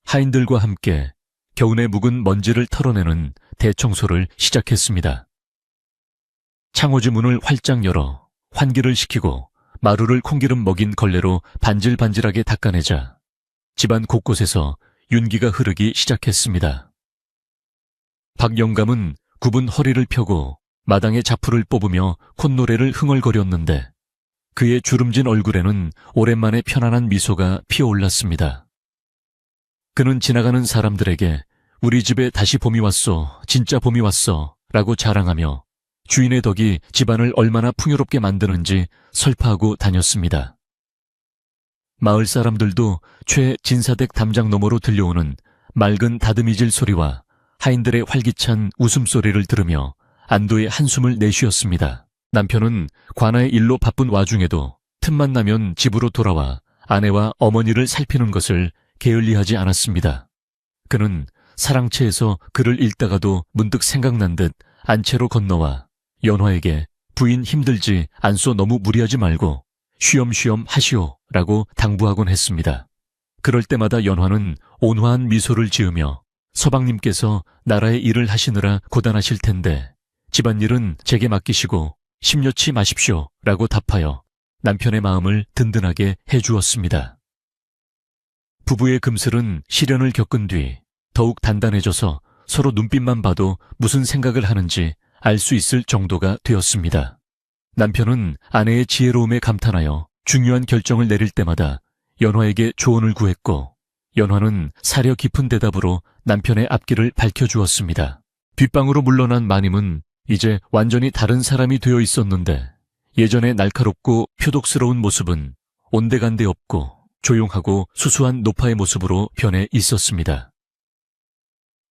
Speaker 1: 하인들과 함께 겨우내 묵은 먼지를 털어내는 대청소를 시작했습니다. 창호지 문을 활짝 열어 환기를 시키고 마루를 콩기름 먹인 걸레로 반질반질하게 닦아내자 집안 곳곳에서 윤기가 흐르기 시작했습니다. 박영감은 굽은 허리를 펴고 마당에 자풀을 뽑으며 콧노래를 흥얼거렸는데 그의 주름진 얼굴에는 오랜만에 편안한 미소가 피어올랐습니다. 그는 지나가는 사람들에게 우리 집에 다시 봄이 왔소, 진짜 봄이 왔어 라고 자랑하며 주인의 덕이 집안을 얼마나 풍요롭게 만드는지 설파하고 다녔습니다. 마을 사람들도 최진사댁 담장 너머로 들려오는 맑은 다듬이질 소리와 하인들의 활기찬 웃음소리를 들으며 안도의 한숨을 내쉬었습니다. 남편은 관아의 일로 바쁜 와중에도 틈만 나면 집으로 돌아와 아내와 어머니를 살피는 것을 게을리하지 않았습니다. 그는 사랑채에서 글을 읽다가도 문득 생각난 듯 안채로 건너와 연화에게 부인 힘들지 않소 너무 무리하지 말고 쉬엄쉬엄 하시오 라고 당부하곤 했습니다. 그럴 때마다 연화는 온화한 미소를 지으며 서방님께서 나라의 일을 하시느라 고단하실 텐데 집안일은 제게 맡기시고 심려치 마십시오 라고 답하여 남편의 마음을 든든하게 해주었습니다. 부부의 금슬은 시련을 겪은 뒤 더욱 단단해져서 서로 눈빛만 봐도 무슨 생각을 하는지 알 수 있을 정도가 되었습니다. 남편은 아내의 지혜로움에 감탄하여 중요한 결정을 내릴 때마다 연화에게 조언을 구했고, 연화는 사려 깊은 대답으로 남편의 앞길을 밝혀주었습니다. 뒷방으로 물러난 마님은 이제 완전히 다른 사람이 되어 있었는데, 예전의 날카롭고 표독스러운 모습은 온데간데 없고 조용하고 수수한 노파의 모습으로 변해 있었습니다.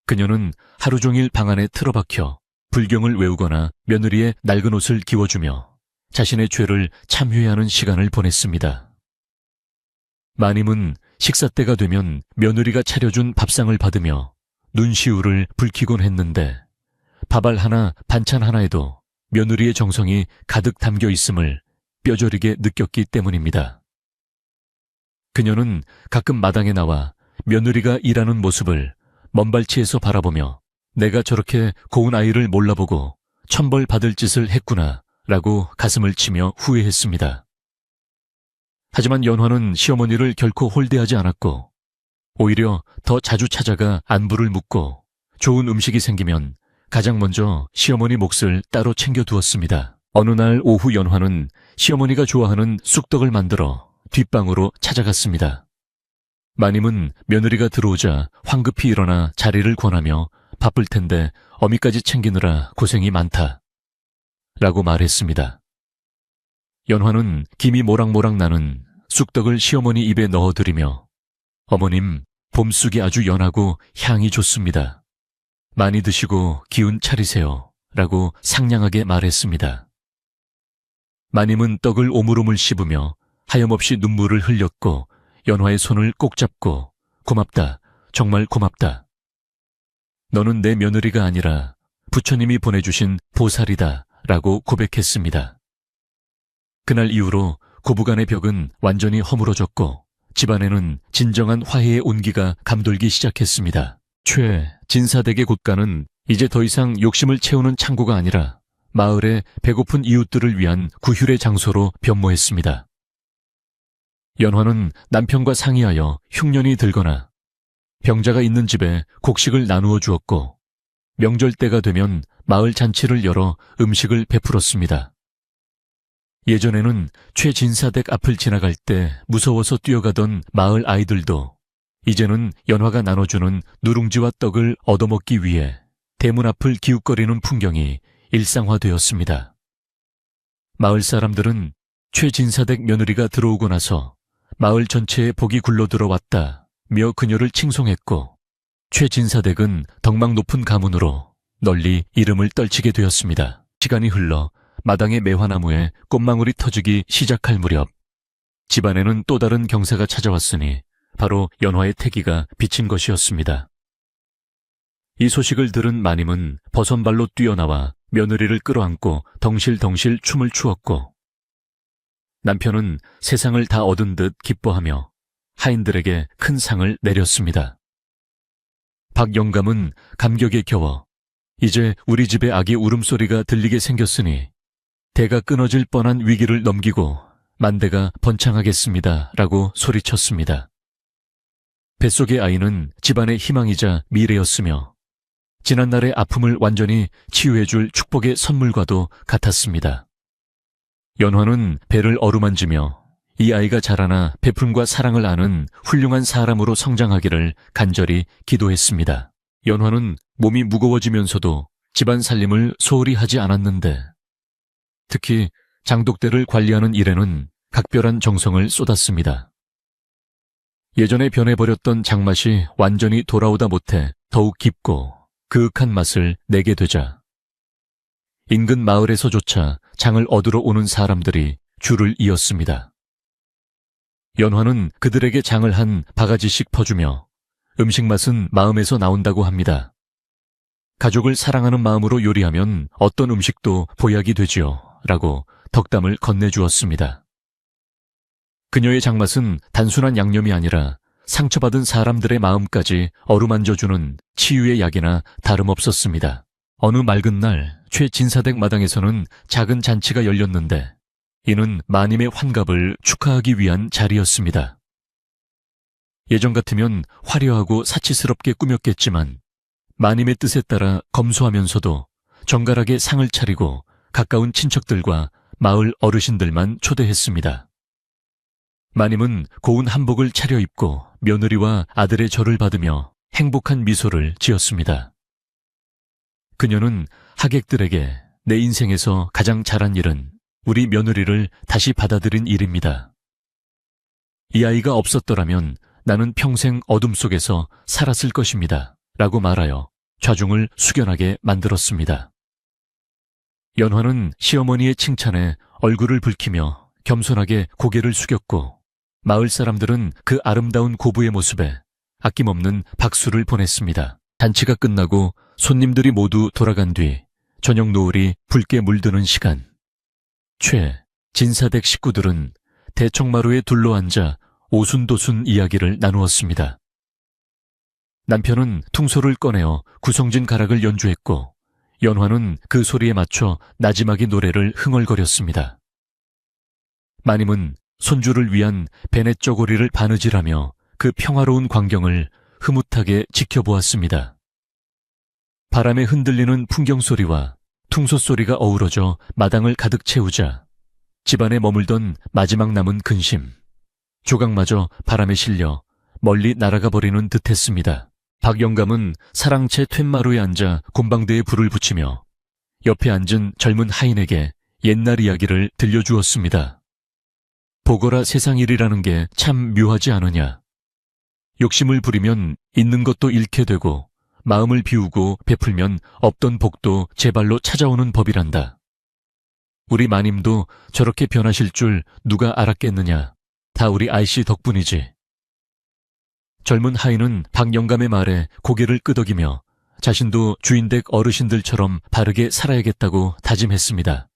Speaker 1: 그녀는 하루 종일 방 안에 틀어박혀 불경을 외우거나 며느리의 낡은 옷을 기워주며 자신의 죄를 참회하는 시간을 보냈습니다. 마님은 식사 때가 되면 며느리가 차려준 밥상을 받으며 눈시울을 붉히곤 했는데, 밥알 하나 반찬 하나에도 며느리의 정성이 가득 담겨 있음을 뼈저리게 느꼈기 때문입니다. 그녀는 가끔 마당에 나와 며느리가 일하는 모습을 먼발치에서 바라보며 내가 저렇게 고운 아이를 몰라보고 천벌 받을 짓을 했구나 라고 가슴을 치며 후회했습니다. 하지만 연화는 시어머니를 결코 홀대하지 않았고, 오히려 더 자주 찾아가 안부를 묻고 좋은 음식이 생기면 가장 먼저 시어머니 몫을 따로 챙겨두었습니다. 어느 날 오후 연화는 시어머니가 좋아하는 쑥떡을 만들어 뒷방으로 찾아갔습니다. 마님은 며느리가 들어오자 황급히 일어나 자리를 권하며 바쁠 텐데 어미까지 챙기느라 고생이 많다 라고 말했습니다. 연화는 김이 모락모락 나는 쑥떡을 시어머니 입에 넣어드리며, 어머님, 봄쑥이 아주 연하고 향이 좋습니다. 많이 드시고 기운 차리세요 라고 상냥하게 말했습니다. 마님은 떡을 오물오물 씹으며 하염없이 눈물을 흘렸고 연화의 손을 꼭 잡고 고맙다, 정말 고맙다. 너는 내 며느리가 아니라 부처님이 보내주신 보살이다 라고 고백했습니다. 그날 이후로 고부간의 벽은 완전히 허물어졌고 집안에는 진정한 화해의 온기가 감돌기 시작했습니다. 진사댁의 곳간은 이제 더 이상 욕심을 채우는 창고가 아니라 마을의 배고픈 이웃들을 위한 구휼의 장소로 변모했습니다. 연화는 남편과 상의하여 흉년이 들거나 병자가 있는 집에 곡식을 나누어 주었고, 명절 때가 되면 마을 잔치를 열어 음식을 베풀었습니다. 예전에는 최진사댁 앞을 지나갈 때 무서워서 뛰어가던 마을 아이들도 이제는 연화가 나눠주는 누룽지와 떡을 얻어먹기 위해 대문 앞을 기웃거리는 풍경이 일상화되었습니다. 마을 사람들은 최진사댁 며느리가 들어오고 나서 마을 전체에 복이 굴러들어왔다며 그녀를 칭송했고, 최진사댁은 덕망 높은 가문으로 널리 이름을 떨치게 되었습니다. 시간이 흘러 마당의 매화나무에 꽃망울이 터지기 시작할 무렵, 집안에는 또 다른 경사가 찾아왔으니 바로 연화의 태기가 비친 것이었습니다. 이 소식을 들은 마님은 버선발로 뛰어나와 며느리를 끌어안고 덩실덩실 춤을 추었고, 남편은 세상을 다 얻은 듯 기뻐하며 하인들에게 큰 상을 내렸습니다. 박 영감은 감격에 겨워 이제 우리 집에 아기 울음소리가 들리게 생겼으니 대가 끊어질 뻔한 위기를 넘기고 만대가 번창하겠습니다 라고 소리쳤습니다. 뱃속의 아이는 집안의 희망이자 미래였으며 지난날의 아픔을 완전히 치유해줄 축복의 선물과도 같았습니다. 연화는 배를 어루만지며 이 아이가 자라나 베풀과 사랑을 아는 훌륭한 사람으로 성장하기를 간절히 기도했습니다. 연화는 몸이 무거워지면서도 집안 살림을 소홀히 하지 않았는데, 특히 장독대를 관리하는 일에는 각별한 정성을 쏟았습니다. 예전에 변해버렸던 장맛이 완전히 돌아오다 못해 더욱 깊고 그윽한 맛을 내게 되자 인근 마을에서조차 장을 얻으러 오는 사람들이 줄을 이었습니다. 연화는 그들에게 장을 한 바가지씩 퍼주며 음식 맛은 마음에서 나온다고 합니다. 가족을 사랑하는 마음으로 요리하면 어떤 음식도 보약이 되지요 라고 덕담을 건네주었습니다. 그녀의 장맛은 단순한 양념이 아니라 상처받은 사람들의 마음까지 어루만져주는 치유의 약이나 다름없었습니다. 어느 맑은 날 최진사댁 마당에서는 작은 잔치가 열렸는데, 이는 마님의 환갑을 축하하기 위한 자리였습니다. 예전 같으면 화려하고 사치스럽게 꾸몄겠지만 마님의 뜻에 따라 검소하면서도 정갈하게 상을 차리고 가까운 친척들과 마을 어르신들만 초대했습니다. 마님은 고운 한복을 차려입고 며느리와 아들의 절을 받으며 행복한 미소를 지었습니다. 그녀는 하객들에게 내 인생에서 가장 잘한 일은 우리 며느리를 다시 받아들인 일입니다. 이 아이가 없었더라면 나는 평생 어둠 속에서 살았을 것입니다. 라고 말하여 좌중을 숙연하게 만들었습니다. 연화는 시어머니의 칭찬에 얼굴을 붉히며 겸손하게 고개를 숙였고 마을 사람들은 그 아름다운 고부의 모습에 아낌없는 박수를 보냈습니다. 잔치가 끝나고 손님들이 모두 돌아간 뒤 저녁 노을이 붉게 물드는 시간, 진사댁 식구들은 대청마루에 둘러앉아 오순도순 이야기를 나누었습니다. 남편은 퉁소를 꺼내어 구성진 가락을 연주했고 연화는 그 소리에 맞춰 나지막이 노래를 흥얼거렸습니다. 마님은 손주를 위한 베넷 저고리를 바느질하며 그 평화로운 광경을 흐뭇하게 지켜보았습니다. 바람에 흔들리는 풍경 소리와 퉁소 소리가 어우러져 마당을 가득 채우자 집안에 머물던 마지막 남은 근심, 조각마저 바람에 실려 멀리 날아가 버리는 듯했습니다. 박 영감은 사랑채 툇마루에 앉아 곰방대에 불을 붙이며 옆에 앉은 젊은 하인에게 옛날 이야기를 들려주었습니다. 보거라 세상 일이라는 게 참 묘하지 않으냐. 욕심을 부리면 있는 것도 잃게 되고 마음을 비우고 베풀면 없던 복도 제발로 찾아오는 법이란다. 우리 마님도 저렇게 변하실 줄 누가 알았겠느냐. 다 우리 아이씨 덕분이지. 젊은 하인은 박 영감의 말에 고개를 끄덕이며 자신도 주인댁 어르신들처럼 바르게 살아야겠다고 다짐했습니다.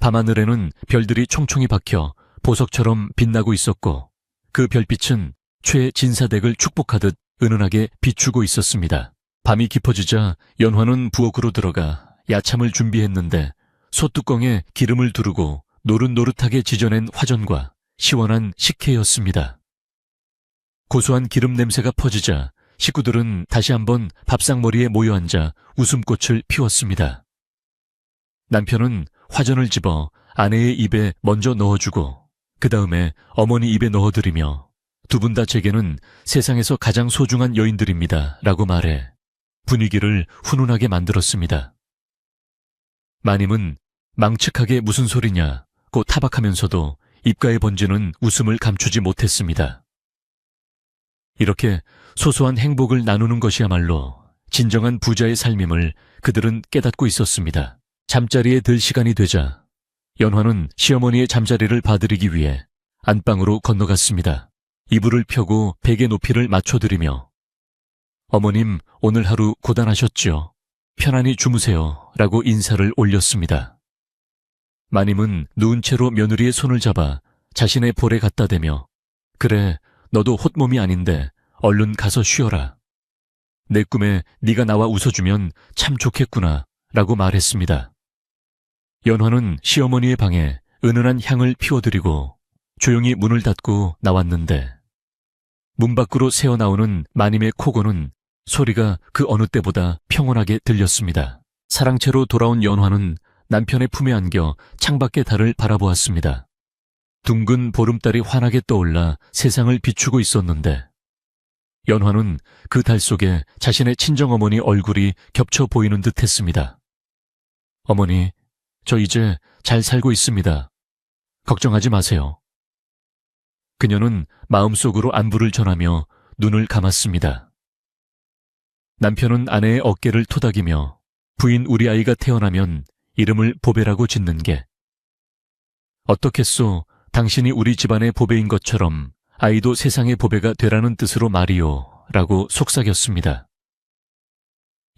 Speaker 1: 밤하늘에는 별들이 총총히 박혀 보석처럼 빛나고 있었고 그 별빛은 최진사댁을 축복하듯 은은하게 비추고 있었습니다. 밤이 깊어지자 연화는 부엌으로 들어가 야참을 준비했는데 솥뚜껑에 기름을 두르고 노릇노릇하게 지져낸 화전과 시원한 식혜였습니다. 고소한 기름 냄새가 퍼지자 식구들은 다시 한번 밥상머리에 모여 앉아 웃음꽃을 피웠습니다. 남편은 화전을 집어 아내의 입에 먼저 넣어주고 그 다음에 어머니 입에 넣어드리며 두 분 다 제게는 세상에서 가장 소중한 여인들입니다. 라고 말해 분위기를 훈훈하게 만들었습니다. 마님은 망측하게 무슨 소리냐고 타박하면서도 입가에 번지는 웃음을 감추지 못했습니다. 이렇게 소소한 행복을 나누는 것이야말로 진정한 부자의 삶임을 그들은 깨닫고 있었습니다. 잠자리에 들 시간이 되자 연화는 시어머니의 잠자리를 봐드리기 위해 안방으로 건너갔습니다. 이불을 펴고 베개 높이를 맞춰드리며 어머님 오늘 하루 고단하셨지요. 편안히 주무세요. 라고 인사를 올렸습니다. 마님은 누운 채로 며느리의 손을 잡아 자신의 볼에 갖다 대며 그래 너도 헛몸이 아닌데 얼른 가서 쉬어라. 내 꿈에 네가 나와 웃어주면 참 좋겠구나 라고 말했습니다. 연화는 시어머니의 방에 은은한 향을 피워드리고 조용히 문을 닫고 나왔는데 문 밖으로 새어나오는 마님의 코고는 소리가 그 어느 때보다 평온하게 들렸습니다. 사랑채로 돌아온 연화는 남편의 품에 안겨 창밖의 달을 바라보았습니다. 둥근 보름달이 환하게 떠올라 세상을 비추고 있었는데 연화는 그 달 속에 자신의 친정어머니 얼굴이 겹쳐 보이는 듯 했습니다. 어머니, 저 이제 잘 살고 있습니다. 걱정하지 마세요. 그녀는 마음속으로 안부를 전하며 눈을 감았습니다. 남편은 아내의 어깨를 토닥이며 부인 우리 아이가 태어나면 이름을 보배라고 짓는 게 어떻겠소 당신이 우리 집안의 보배인 것처럼 아이도 세상의 보배가 되라는 뜻으로 말이오 라고 속삭였습니다.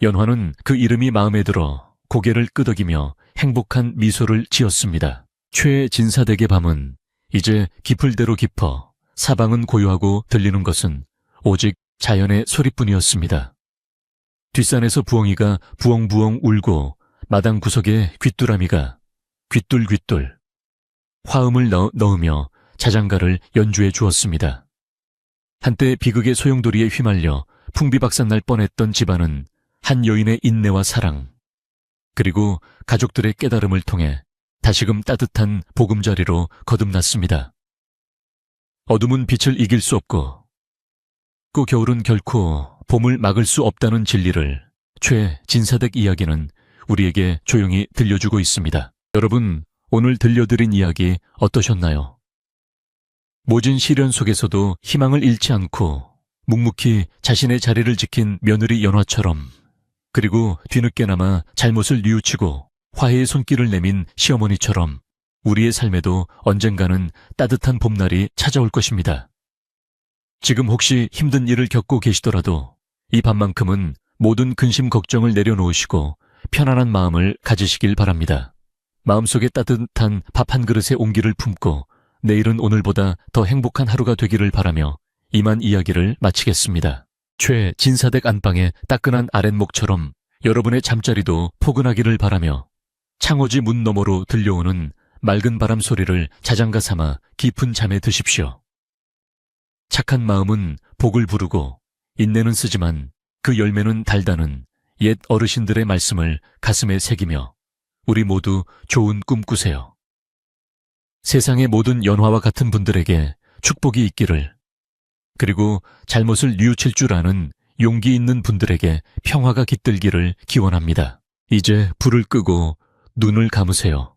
Speaker 1: 연화는 그 이름이 마음에 들어 고개를 끄덕이며 행복한 미소를 지었습니다. 최진사댁의 밤은 이제 깊을 대로 깊어 사방은 고요하고 들리는 것은 오직 자연의 소리뿐이었습니다. 뒷산에서 부엉이가 부엉부엉 울고 마당 구석에 귀뚜라미가 귀뚤귀뚤 화음을 넣으며 자장가를 연주해 주었습니다. 한때 비극의 소용돌이에 휘말려 풍비박산날 뻔했던 집안은 한 여인의 인내와 사랑 그리고 가족들의 깨달음을 통해 다시금 따뜻한 보금자리로 거듭났습니다. 어둠은 빛을 이길 수 없고 겨울은 결코 봄을 막을 수 없다는 진리를 최진사댁 이야기는 우리에게 조용히 들려주고 있습니다. 여러분, 오늘 들려드린 이야기 어떠셨나요? 모진 시련 속에서도 희망을 잃지 않고 묵묵히 자신의 자리를 지킨 며느리 연화처럼, 그리고 뒤늦게나마 잘못을 뉘우치고 화해의 손길을 내민 시어머니처럼 우리의 삶에도 언젠가는 따뜻한 봄날이 찾아올 것입니다. 지금 혹시 힘든 일을 겪고 계시더라도 이 밤만큼은 모든 근심 걱정을 내려놓으시고 편안한 마음을 가지시길 바랍니다. 마음속에 따뜻한 밥 한 그릇의 온기를 품고 내일은 오늘보다 더 행복한 하루가 되기를 바라며 이만 이야기를 마치겠습니다. 최진사댁 안방의 따끈한 아랫목처럼 여러분의 잠자리도 포근하기를 바라며 창호지 문 너머로 들려오는 맑은 바람 소리를 자장가 삼아 깊은 잠에 드십시오. 착한 마음은 복을 부르고 인내는 쓰지만 그 열매는 달다는 옛 어르신들의 말씀을 가슴에 새기며 우리 모두 좋은 꿈 꾸세요. 세상의 모든 연화와 같은 분들에게 축복이 있기를, 그리고 잘못을 뉘우칠 줄 아는 용기 있는 분들에게 평화가 깃들기를 기원합니다. 이제 불을 끄고 눈을 감으세요.